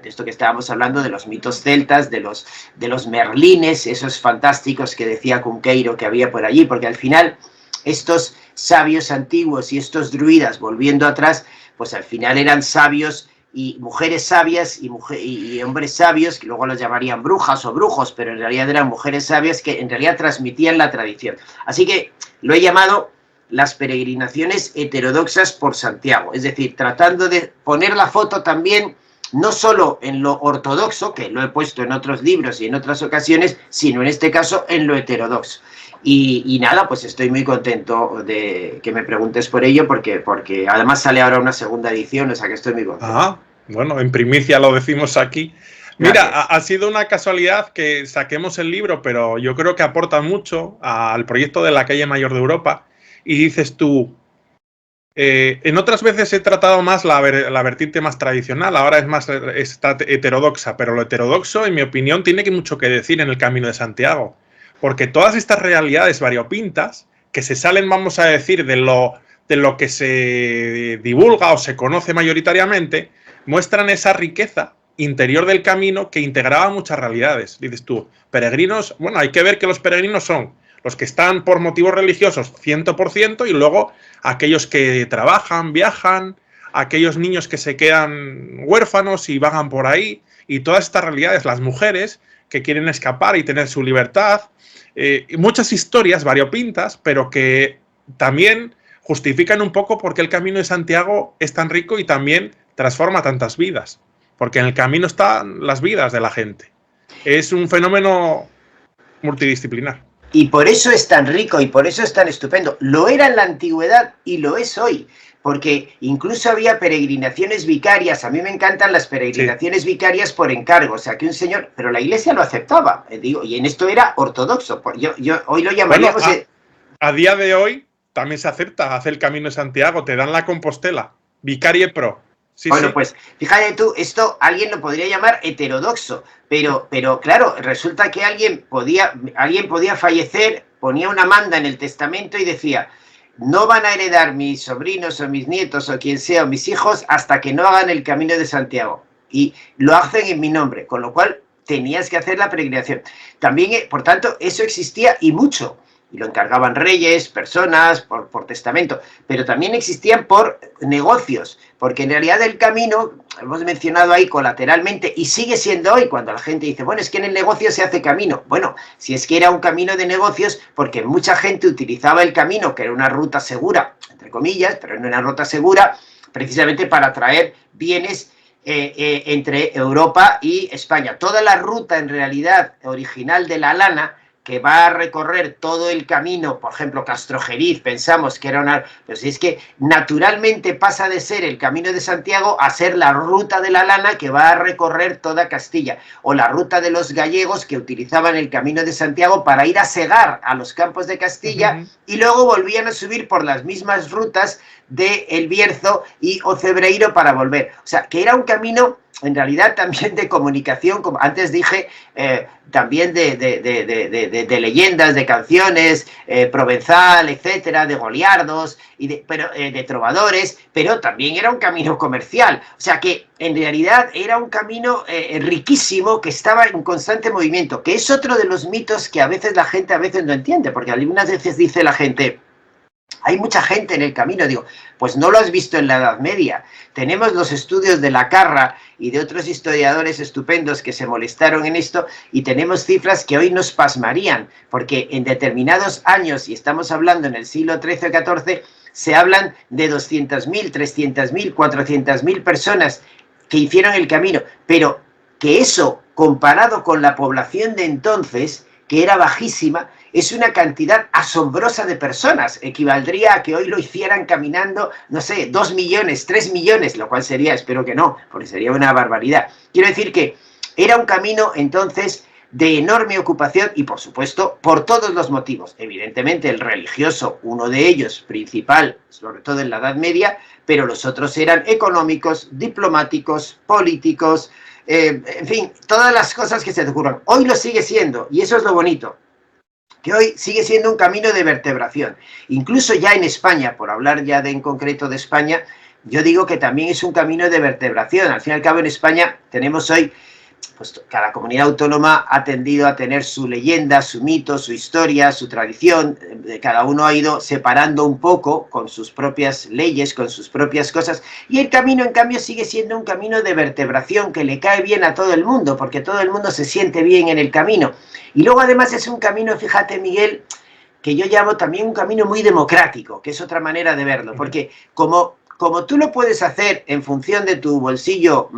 esto que estábamos hablando, de los mitos celtas, de los merlines, esos fantásticos que decía Cunqueiro que había por allí, porque al final estos sabios antiguos y estos druidas, volviendo atrás, pues al final eran sabios y mujeres sabias y hombres sabios, que luego los llamarían brujas o brujos, pero en realidad eran mujeres sabias que en realidad transmitían la tradición. Así que lo he llamado las peregrinaciones heterodoxas por Santiago, es decir, tratando de poner la foto también no solo en lo ortodoxo, que lo he puesto en otros libros y en otras ocasiones, sino en este caso en lo heterodoxo. Y nada, pues estoy muy contento de que me preguntes por ello, porque además sale ahora una segunda edición, o sea que estoy muy contento. Ah, bueno, en primicia lo decimos aquí. Mira, ha sido una casualidad que saquemos el libro, pero yo creo que aporta mucho al proyecto de la calle mayor de Europa. Y dices tú, en otras veces he tratado más la vertiente más tradicional, ahora es más heterodoxa, pero lo heterodoxo, en mi opinión, tiene mucho que decir en el Camino de Santiago. Porque todas estas realidades variopintas que se salen, vamos a decir, de lo que se divulga o se conoce mayoritariamente, muestran esa riqueza interior del camino que integraba muchas realidades. Dices tú, peregrinos, bueno, hay que ver que los peregrinos son los que están por motivos religiosos 100% y luego aquellos que trabajan, viajan, aquellos niños que se quedan huérfanos y vagan por ahí, y todas estas realidades, las mujeres que quieren escapar y tener su libertad, muchas historias variopintas, pero que también justifican un poco por qué el Camino de Santiago es tan rico y también transforma tantas vidas, porque en el camino están las vidas de la gente. Es un fenómeno multidisciplinar. Y por eso es tan rico y por eso es tan estupendo. Lo era en la antigüedad y lo es hoy, porque incluso había peregrinaciones vicarias. A mí me encantan las peregrinaciones vicarias por encargo, o sea, que un señor, pero la iglesia lo aceptaba, digo, y en esto era ortodoxo. Yo hoy lo llamaríamos... Bueno, a día de hoy también se acepta hacer el Camino de Santiago, te dan la Compostela, Vicarie Pro. Sí, bueno, sí. Pues fíjate tú, esto alguien lo podría llamar heterodoxo, pero claro, resulta que alguien podía fallecer, ponía una manda en el testamento y decía: no van a heredar mis sobrinos o mis nietos o quien sea o mis hijos hasta que no hagan el Camino de Santiago. Y lo hacen en mi nombre, con lo cual tenías que hacer la peregrinación. También, por tanto, eso existía y mucho. Y lo encargaban reyes, personas, por testamento, pero también existían por negocios, porque en realidad el camino, hemos mencionado ahí colateralmente, y sigue siendo hoy, cuando la gente dice, bueno, es que en el negocio se hace camino. Bueno, si es que era un camino de negocios, porque mucha gente utilizaba el camino, que era una ruta segura, entre comillas, pero no era una ruta segura, precisamente para traer bienes entre Europa y España. Toda la ruta, en realidad, original de la lana, que va a recorrer todo el camino, por ejemplo, Castrojeriz, pensamos que era una... Pero si es que naturalmente pasa de ser el Camino de Santiago a ser la ruta de la lana que va a recorrer toda Castilla, o la ruta de los gallegos que utilizaban el Camino de Santiago para ir a segar a los campos de Castilla, y luego volvían a subir por las mismas rutas de El Bierzo y Ocebreiro para volver. O sea, que era un camino en realidad también de comunicación, como antes dije, también de leyendas, de canciones, provenzal, etcétera, de goliardos, de trovadores, pero también era un camino comercial. O sea que en realidad era un camino riquísimo que estaba en constante movimiento, que es otro de los mitos que a veces la gente no entiende, porque algunas veces dice la gente: hay mucha gente en el camino. Digo, pues no lo has visto en la Edad Media. Tenemos los estudios de La Carra y de otros historiadores estupendos que se molestaron en esto, y tenemos cifras que hoy nos pasmarían, porque en determinados años, y estamos hablando en el siglo XIII o XIV, se hablan de 200.000, 300.000, 400.000 personas que hicieron el camino, pero que eso, comparado con la población de entonces, que era bajísima, es una cantidad asombrosa de personas. Equivaldría a que hoy lo hicieran caminando, no sé, 2 millones, 3 millones, lo cual sería, espero que no, porque sería una barbaridad. Quiero decir que era un camino entonces de enorme ocupación y, por supuesto, por todos los motivos. Evidentemente, el religioso, uno de ellos, principal, sobre todo en la Edad Media, pero los otros eran económicos, diplomáticos, políticos, en fin, todas las cosas que se te ocurran. Hoy lo sigue siendo, y eso es lo bonito, que hoy sigue siendo un camino de vertebración. Incluso ya en España, por hablar ya en concreto de España, yo digo que también es un camino de vertebración. Al fin y al cabo, en España tenemos hoy, pues cada comunidad autónoma ha tendido a tener su leyenda, su mito, su historia, su tradición. Cada uno ha ido separando un poco con sus propias leyes, con sus propias cosas. Y el camino, en cambio, sigue siendo un camino de vertebración que le cae bien a todo el mundo, porque todo el mundo se siente bien en el camino. Y luego, además, es un camino, fíjate, Miguel, que yo llamo también un camino muy democrático, que es otra manera de verlo, porque como tú lo puedes hacer en función de tu bolsillo,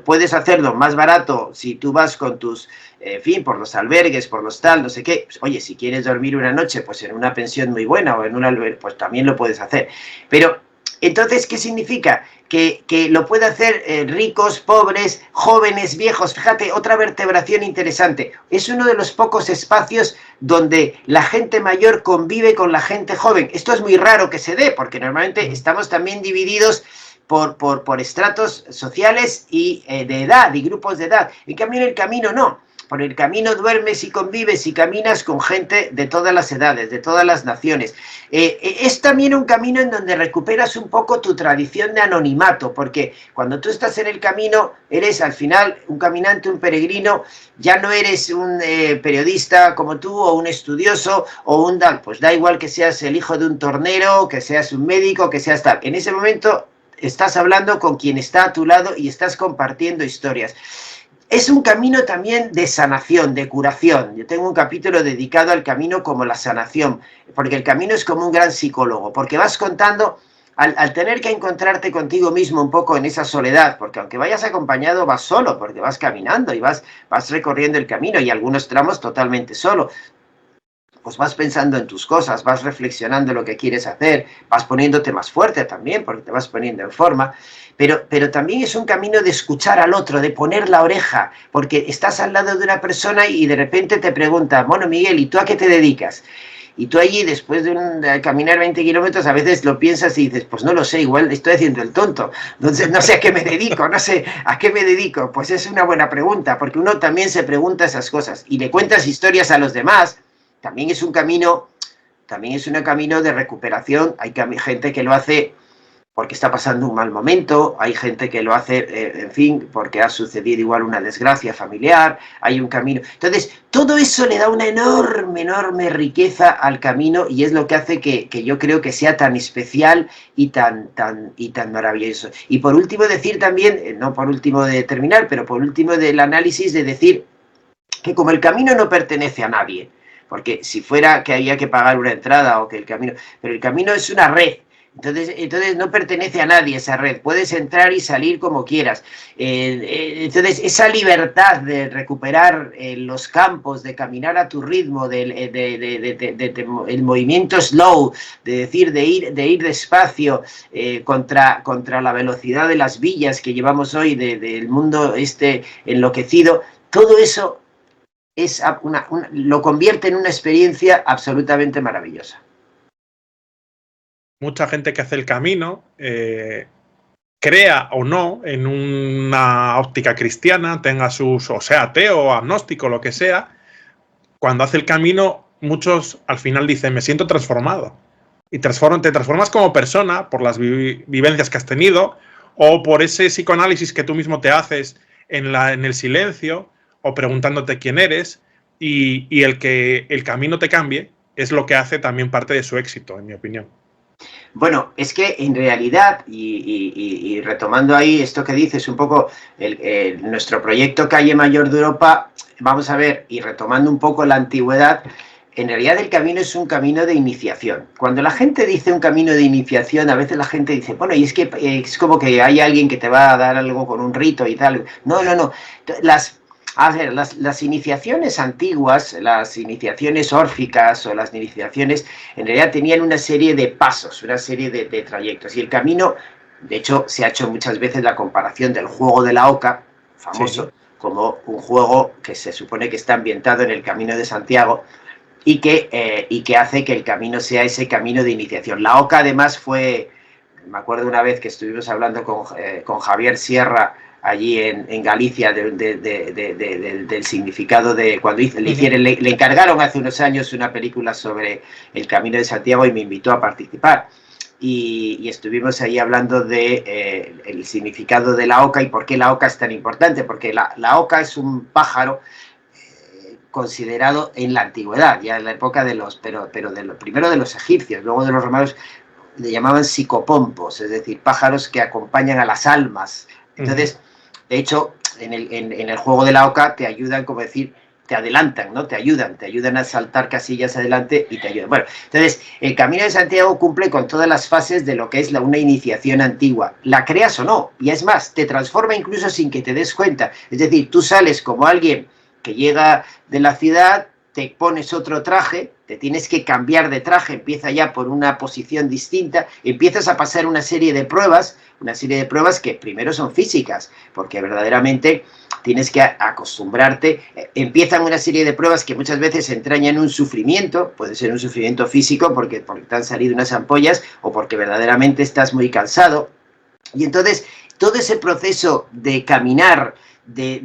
puedes hacerlo más barato si tú vas con tus, en fin, por los albergues, por los tal, no sé qué. Pues, oye, si quieres dormir una noche, pues en una pensión muy buena o en un albergue, pues también lo puedes hacer. Pero, entonces, ¿qué significa? Que lo puede hacer ricos, pobres, jóvenes, viejos. Fíjate, otra vertebración interesante. Es uno de los pocos espacios donde la gente mayor convive con la gente joven. Esto es muy raro que se dé, porque normalmente estamos también divididos por estratos sociales y de edad, y grupos de edad. En cambio, en el camino no. Por el camino duermes y convives y caminas con gente de todas las edades, de todas las naciones. Es también un camino en donde recuperas un poco tu tradición de anonimato, porque cuando tú estás en el camino, eres al final un caminante, un peregrino, ya no eres un periodista como tú, o un estudioso, o un tal. Pues da igual que seas el hijo de un tornero, que seas un médico, que seas tal. En ese momento estás hablando con quien está a tu lado y estás compartiendo historias. Es un camino también de sanación, de curación. Yo tengo un capítulo dedicado al camino como la sanación, porque el camino es como un gran psicólogo, porque vas contando, al tener que encontrarte contigo mismo un poco en esa soledad, porque aunque vayas acompañado, vas solo, porque vas caminando y vas recorriendo el camino, y algunos tramos totalmente solo. Pues vas pensando en tus cosas, vas reflexionando lo que quieres hacer, vas poniéndote más fuerte también, porque te vas poniendo en forma, pero también es un camino de escuchar al otro, de poner la oreja, porque estás al lado de una persona y de repente te pregunta, bueno, Miguel, ¿y tú a qué te dedicas? Y tú allí, después de caminar 20 kilómetros, a veces lo piensas y dices, pues no lo sé, igual estoy haciendo el tonto. Entonces, no sé a qué me dedico, no sé a qué me dedico. Pues es una buena pregunta, porque uno también se pregunta esas cosas y le cuentas historias a los demás. También es un camino de recuperación. Hay gente que lo hace porque está pasando un mal momento, hay gente que lo hace, en fin, porque ha sucedido igual una desgracia familiar, hay un camino. Entonces, todo eso le da una enorme, enorme riqueza al camino, y es lo que hace que yo creo que sea tan especial y tan maravilloso. Y por último decir también, no por último de terminar, pero por último del análisis, de decir que como el camino no pertenece a nadie, porque si fuera que había que pagar una entrada o que el camino... Pero el camino es una red. Entonces no pertenece a nadie esa red. Puedes entrar y salir como quieras. Entonces esa libertad de recuperar los campos, de caminar a tu ritmo, el movimiento slow, de decir, de ir despacio, contra la velocidad de las villas que llevamos hoy, del mundo enloquecido, todo eso lo convierte en una experiencia absolutamente maravillosa. Mucha gente que hace el camino, crea o no en una óptica cristiana, tenga o sea ateo o agnóstico, lo que sea, cuando hace el camino, muchos al final dicen, me siento transformado. Y te transformas como persona por las vivencias que has tenido, o por ese psicoanálisis que tú mismo te haces en el silencio, o preguntándote quién eres, y el que el camino te cambie es lo que hace también parte de su éxito, en mi opinión. Bueno, es que en realidad, y retomando ahí esto que dices, un poco nuestro proyecto Calle Mayor de Europa, vamos a ver, y retomando un poco la antigüedad, en realidad el camino es un camino de iniciación. Cuando la gente dice un camino de iniciación, a veces la gente dice, bueno, y es que es como que hay alguien que te va a dar algo con un rito y tal. No. Las iniciaciones antiguas, las iniciaciones órficas o las iniciaciones, en realidad tenían una serie de pasos, una serie de trayectos. Y el camino, de hecho, se ha hecho muchas veces la comparación del juego de la oca, famoso, sí, como un juego que se supone que está ambientado en el Camino de Santiago y que hace que el camino sea ese camino de iniciación. La oca, además, me acuerdo una vez que estuvimos hablando con Javier Sierra, allí en Galicia del significado de cuando le encargaron hace unos años una película sobre el Camino de Santiago y me invitó a participar. Y estuvimos ahí hablando de el significado de la oca y por qué la oca es tan importante, porque la oca es un pájaro considerado en la antigüedad, ya en la época de los, primero de los egipcios, luego de los romanos, le llamaban psicopompos, es decir, pájaros que acompañan a las almas. Entonces, de hecho, en el juego de la oca te ayudan, como decir, te adelantan, ¿no? Te ayudan a saltar casillas adelante y te ayudan. Bueno, entonces, el Camino de Santiago cumple con todas las fases de lo que es una iniciación antigua, la creas o no, y es más, te transforma incluso sin que te des cuenta. Es decir, tú sales como alguien que llega de la ciudad, te pones otro traje, te tienes que cambiar de traje, empieza ya por una posición distinta, empiezas a pasar una serie de pruebas que primero son físicas, porque verdaderamente tienes que acostumbrarte, empiezan una serie de pruebas que muchas veces entrañan un sufrimiento, puede ser un sufrimiento físico porque te han salido unas ampollas o porque verdaderamente estás muy cansado, y entonces todo ese proceso de caminar, de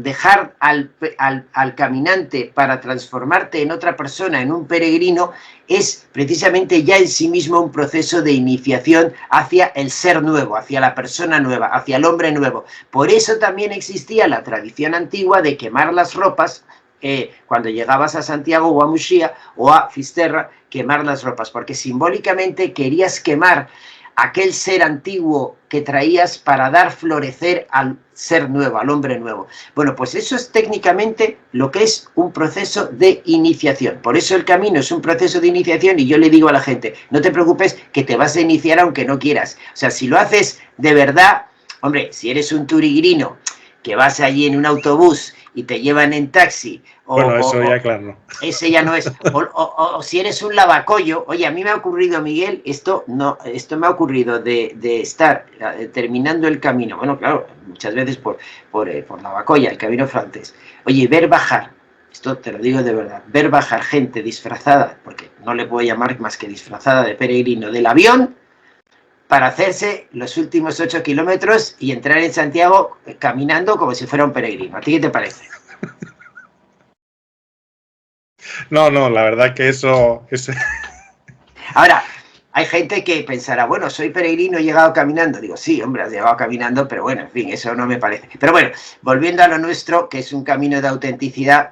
dejar al caminante para transformarte en otra persona, en un peregrino, es precisamente ya en sí mismo un proceso de iniciación hacia el ser nuevo, hacia la persona nueva, hacia el hombre nuevo. Por eso también existía la tradición antigua de quemar las ropas cuando llegabas a Santiago o a Muxía o a Fisterra, quemar las ropas, porque simbólicamente querías quemar aquel ser antiguo que traías para dar florecer al ser nuevo, al hombre nuevo. Bueno, pues eso es técnicamente lo que es un proceso de iniciación. Por eso el camino es un proceso de iniciación y yo le digo a la gente, no te preocupes que te vas a iniciar aunque no quieras. O sea, si lo haces de verdad, hombre, si eres un turigrino que vas allí en un autobús y te llevan en taxi, eso ya claro. Ese ya no es. O si eres un lavacollo, oye, a mí me ha ocurrido, Miguel, esto me ha ocurrido de estar terminando el camino, bueno, claro, muchas veces por Lavacolla, el camino francés. Oye, ver bajar, esto te lo digo de verdad, ver bajar gente disfrazada, porque no le puedo llamar más que disfrazada de peregrino, del avión, para hacerse los últimos 8 kilómetros y entrar en Santiago caminando como si fuera un peregrino. ¿A ti qué te parece? No, la verdad que eso... Ahora, hay gente que pensará, bueno, soy peregrino, he llegado caminando. Digo, sí, hombre, has llegado caminando, pero bueno, en fin, eso no me parece. Pero bueno, volviendo a lo nuestro, que es un camino de autenticidad,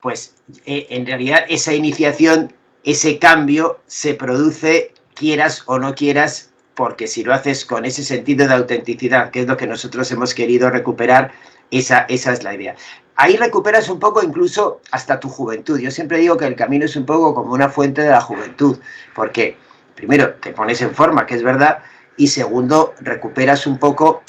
pues en realidad esa iniciación, ese cambio se produce, quieras o no quieras, porque si lo haces con ese sentido de autenticidad, que es lo que nosotros hemos querido recuperar, esa es la idea. Ahí recuperas un poco incluso hasta tu juventud. Yo siempre digo que el camino es un poco como una fuente de la juventud, porque primero te pones en forma, que es verdad, y segundo, recuperas un poco...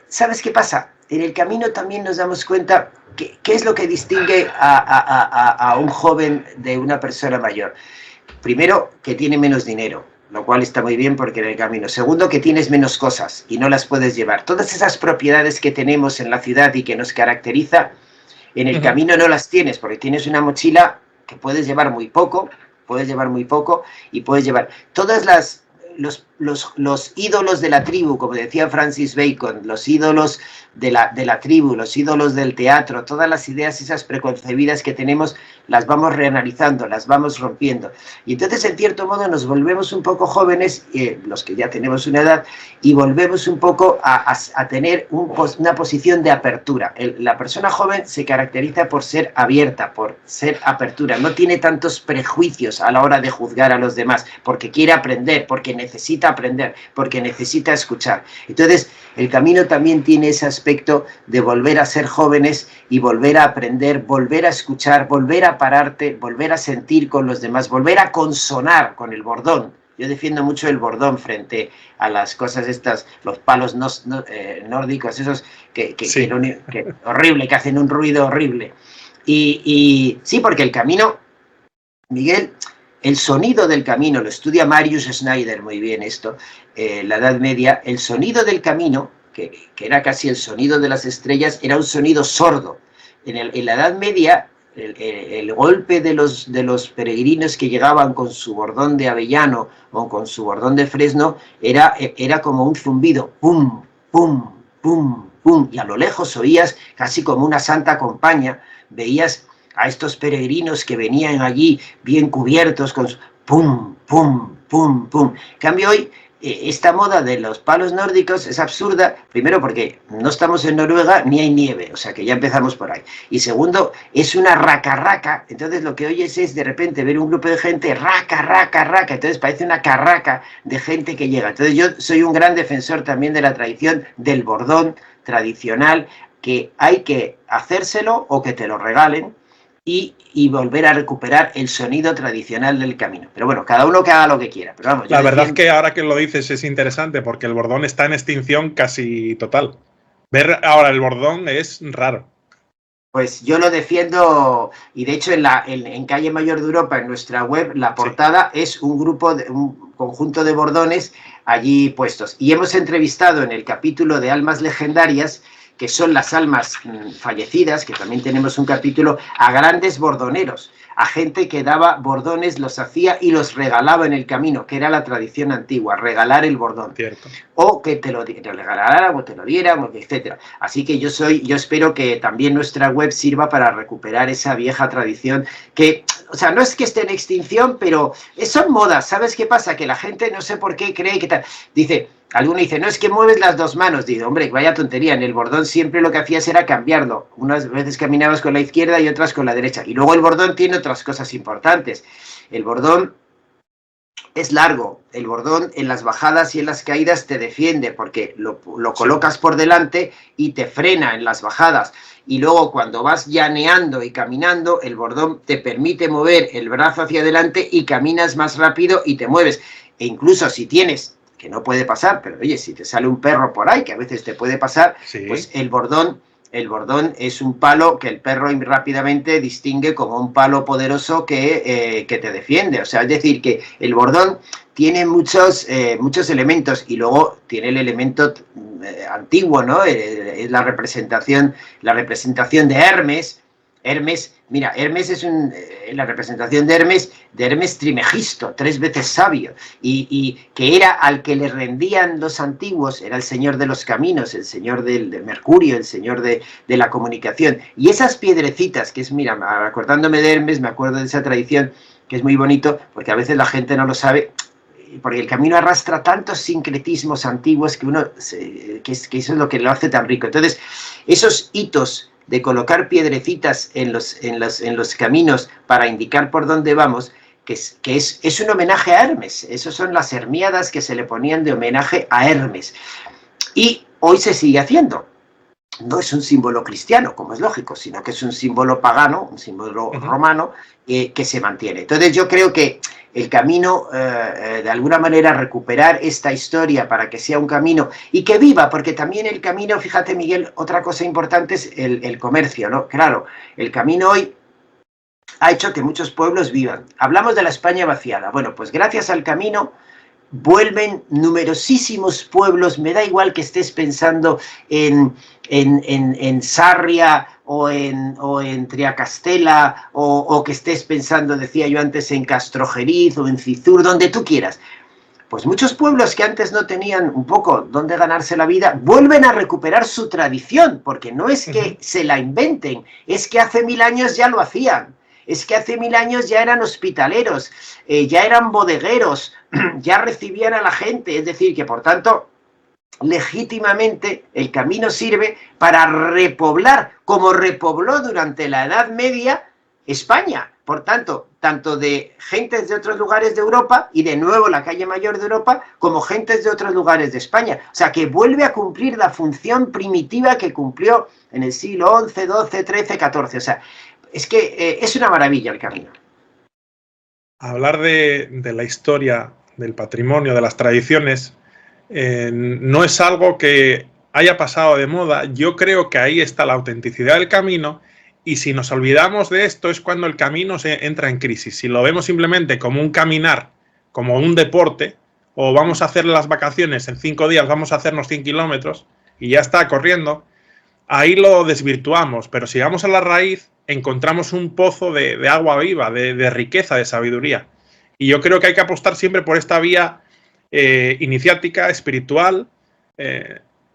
¿Sabes qué pasa? En el camino también nos damos cuenta qué es lo que distingue a un joven de una persona mayor. Primero, que tiene menos dinero, lo cual está muy bien porque en el camino. Segundo, que tienes menos cosas y no las puedes llevar. Todas esas propiedades que tenemos en la ciudad y que nos caracteriza, en el camino no las tienes porque tienes una mochila que puedes llevar muy poco y puedes llevar todas los ídolos de la tribu, como decía Francis Bacon, los ídolos de la tribu, los ídolos del teatro, todas las ideas esas preconcebidas que tenemos, las vamos reanalizando, las vamos rompiendo. Y entonces, en cierto modo, nos volvemos un poco jóvenes, los que ya tenemos una edad, y volvemos un poco a tener una posición de apertura. La persona joven se caracteriza por ser abierta, por ser apertura, no tiene tantos prejuicios a la hora de juzgar a los demás, porque quiere aprender, porque necesita aprender, porque necesita escuchar. Entonces, el camino también tiene ese aspecto de volver a ser jóvenes y volver a aprender, volver a escuchar, volver a pararte, volver a sentir con los demás, volver a consonar con el bordón. Yo defiendo mucho el bordón frente a las cosas estas, los palos nórdicos, esos que horrible, que hacen un ruido horrible. Y sí, porque el camino, Miguel, el sonido del camino, lo estudia Marius Schneider muy bien esto, la Edad Media, el sonido del camino, que era casi el sonido de las estrellas, era un sonido sordo. En la Edad Media, el golpe de los peregrinos que llegaban con su bordón de avellano o con su bordón de fresno era como un zumbido, ¡pum!, pum, pum, pum, y a lo lejos oías casi como una santa compañía, veías a estos peregrinos que venían allí bien cubiertos con pum, pum, pum, pum. En cambio hoy esta moda de los palos nórdicos es absurda, primero porque no estamos en Noruega ni hay nieve, o sea que ya empezamos por ahí. Y segundo, es una raca, entonces lo que oyes es de repente ver un grupo de gente raca, entonces parece una carraca de gente que llega. Entonces yo soy un gran defensor también de la tradición del bordón tradicional, que hay que hacérselo o que te lo regalen, y volver a recuperar el sonido tradicional del camino. Pero bueno, cada uno que haga lo que quiera. Pero vamos, la verdad es que ahora que lo dices es interesante porque el bordón está en extinción casi total. Ver ahora el bordón es raro. Pues yo lo defiendo, y de hecho en Calle Mayor de Europa, en nuestra web, la portada es un conjunto de bordones allí puestos. Y hemos entrevistado en el capítulo de Almas Legendarias, que son las almas fallecidas, que también tenemos un capítulo, a grandes bordoneros, a gente que daba bordones, los hacía y los regalaba en el camino, que era la tradición antigua, regalar el bordón. Cierto. O que te lo regalaran o te lo dieran, etc. Así que yo espero que también nuestra web sirva para recuperar esa vieja tradición que, o sea, no es que esté en extinción, pero son modas. ¿Sabes qué pasa? Que la gente no sé por qué cree que tal. Alguno dice, no, es que mueves las dos manos. Digo, hombre, vaya tontería, en el bordón siempre lo que hacías era cambiarlo. Unas veces caminabas con la izquierda y otras con la derecha. Y luego el bordón tiene otras cosas importantes. El bordón es largo, el bordón en las bajadas y en las caídas te defiende porque lo colocas por delante y te frena en las bajadas. Y luego cuando vas llaneando y caminando, el bordón te permite mover el brazo hacia adelante y caminas más rápido y te mueves. E incluso si tienes, que no puede pasar, pero oye, si te sale un perro por ahí, que a veces te puede pasar, sí, pues el bordón es un palo que el perro rápidamente distingue como un palo poderoso que te defiende. O sea, es decir, que el bordón tiene muchos elementos y luego tiene el elemento antiguo, ¿no? Es la representación de Hermes. Mira, Hermes es la representación de Hermes Trimegisto, 3 veces sabio, y que era al que le rendían los antiguos, era el señor de los caminos, el señor de Mercurio, el señor de la comunicación. Y esas piedrecitas, que es, mira, acordándome de Hermes, me acuerdo de esa tradición, que es muy bonito, porque a veces la gente no lo sabe, porque el camino arrastra tantos sincretismos antiguos que eso es lo que lo hace tan rico. Entonces, esos hitos de colocar piedrecitas en los caminos para indicar por dónde vamos, que es un homenaje a Hermes. Esas son las hermiadas que se le ponían de homenaje a Hermes. Y hoy se sigue haciendo. No es un símbolo cristiano, como es lógico, sino que es un símbolo pagano, un símbolo romano, que se mantiene. Entonces yo creo que el camino, de alguna manera, recuperar esta historia para que sea un camino y que viva, porque también el camino, fíjate Miguel, otra cosa importante es el comercio, ¿no? Claro, el camino hoy ha hecho que muchos pueblos vivan. Hablamos de la España vaciada. Bueno, pues gracias al camino vuelven numerosísimos pueblos. Me da igual que estés pensando en Sarria o en Triacastela o que estés pensando, decía yo antes, en Castrojeriz o en Cizur, donde tú quieras. Pues muchos pueblos que antes no tenían un poco dónde ganarse la vida, vuelven a recuperar su tradición, porque no es que se la inventen, es que hace 1000 años ya lo hacían. Es que hace 1000 años ya eran hospitaleros, ya eran bodegueros, ya recibían a la gente. Es decir, que por tanto, legítimamente el camino sirve para repoblar, como repobló durante la Edad Media España. Por tanto, tanto de gentes de otros lugares de Europa, y de nuevo la calle Mayor de Europa, como gentes de otros lugares de España. O sea, que vuelve a cumplir la función primitiva que cumplió en el siglo XI, XII, XIII, XIV. O sea, es que es una maravilla el camino. Hablar de la historia, del patrimonio, de las tradiciones, no es algo que haya pasado de moda. Yo creo que ahí está la autenticidad del camino, y si nos olvidamos de esto es cuando el camino se entra en crisis. Si lo vemos simplemente como un caminar, como un deporte, o vamos a hacer las vacaciones en 5 días, vamos a hacernos 100 kilómetros y ya está corriendo, ahí lo desvirtuamos. Pero si vamos a la raíz, encontramos un pozo de agua viva, de riqueza, de sabiduría. Y yo creo que hay que apostar siempre por esta vía iniciática, espiritual,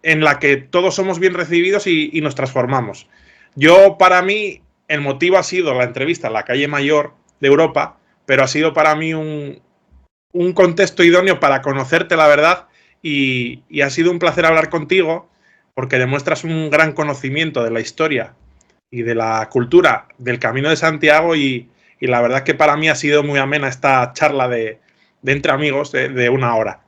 en la que todos somos bien recibidos y nos transformamos. Yo, para mí, el motivo ha sido la entrevista en la calle Mayor de Europa, pero ha sido para mí un contexto idóneo para conocerte, la verdad, y ha sido un placer hablar contigo porque demuestras un gran conocimiento de la historia y de la cultura del Camino de Santiago y la verdad que para mí ha sido muy amena esta charla de entre amigos de una hora.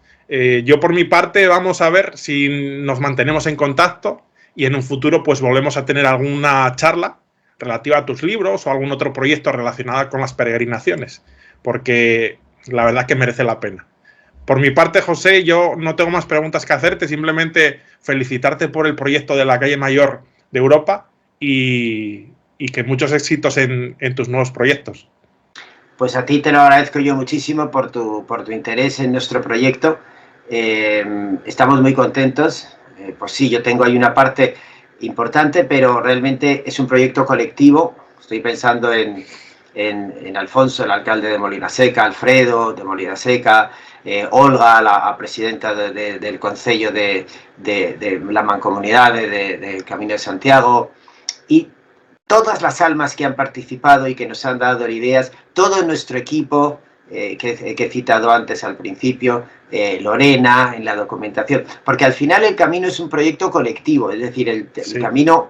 Yo por mi parte vamos a ver si nos mantenemos en contacto y en un futuro pues volvemos a tener alguna charla relativa a tus libros o algún otro proyecto relacionado con las peregrinaciones, porque la verdad que merece la pena. Por mi parte, José, yo no tengo más preguntas que hacerte, simplemente felicitarte por el proyecto de la calle Mayor de Europa y que muchos éxitos en tus nuevos proyectos. Pues a ti te lo agradezco yo muchísimo por tu interés en nuestro proyecto. Estamos muy contentos. Pues sí, yo tengo ahí una parte importante, pero realmente es un proyecto colectivo. Estoy pensando en Alfonso, el alcalde de Molina Seca, Alfredo de Molina Seca, Olga, la presidenta del Concello de la Mancomunidad del Camino de Santiago, y todas las almas que han participado y que nos han dado ideas, todo nuestro equipo que he citado antes al principio, Lorena en la documentación, porque al final el camino es un proyecto colectivo, es decir, el camino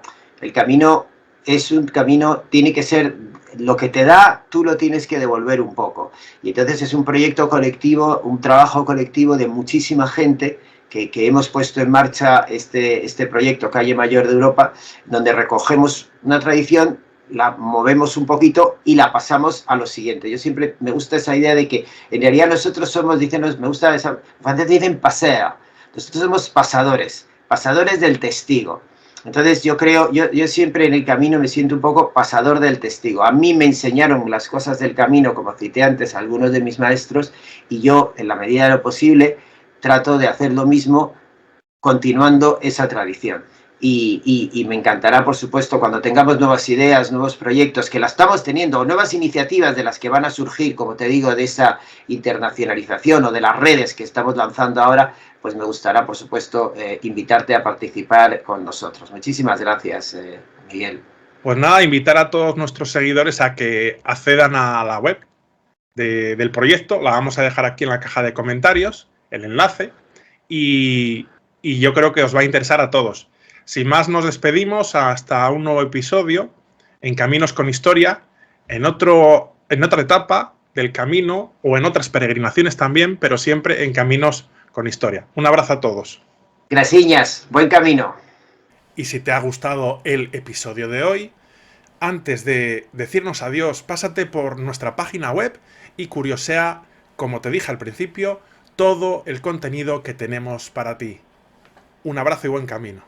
es un camino, tiene que ser lo que te da, tú lo tienes que devolver un poco. Y entonces es un proyecto colectivo, un trabajo colectivo de muchísima gente que hemos puesto en marcha este proyecto Calle Mayor de Europa, donde recogemos una tradición, la movemos un poquito y la pasamos a lo siguiente. Yo siempre me gusta esa idea de que en realidad nosotros somos, me gusta esa, los franceses dicen pasea, nosotros somos pasadores del testigo. Entonces yo creo, yo siempre en el camino me siento un poco pasador del testigo. A mí me enseñaron las cosas del camino, como cité antes, a algunos de mis maestros, y yo, en la medida de lo posible, trato de hacer lo mismo continuando esa tradición. Y me encantará, por supuesto, cuando tengamos nuevas ideas, nuevos proyectos, que la estamos teniendo, o nuevas iniciativas de las que van a surgir, como te digo, de esa internacionalización o de las redes que estamos lanzando ahora, pues me gustará, por supuesto, invitarte a participar con nosotros. Muchísimas gracias, Miguel. Pues nada, invitar a todos nuestros seguidores a que accedan a la web del proyecto. La vamos a dejar aquí en la caja de comentarios, el enlace, y yo creo que os va a interesar a todos. Sin más, nos despedimos hasta un nuevo episodio en Caminos con Historia, en otra etapa del camino o en otras peregrinaciones también, pero siempre en Caminos con Historia. Un abrazo a todos. Gracias, buen camino. Y si te ha gustado el episodio de hoy, antes de decirnos adiós, pásate por nuestra página web y curiosea, como te dije al principio, todo el contenido que tenemos para ti. Un abrazo y buen camino.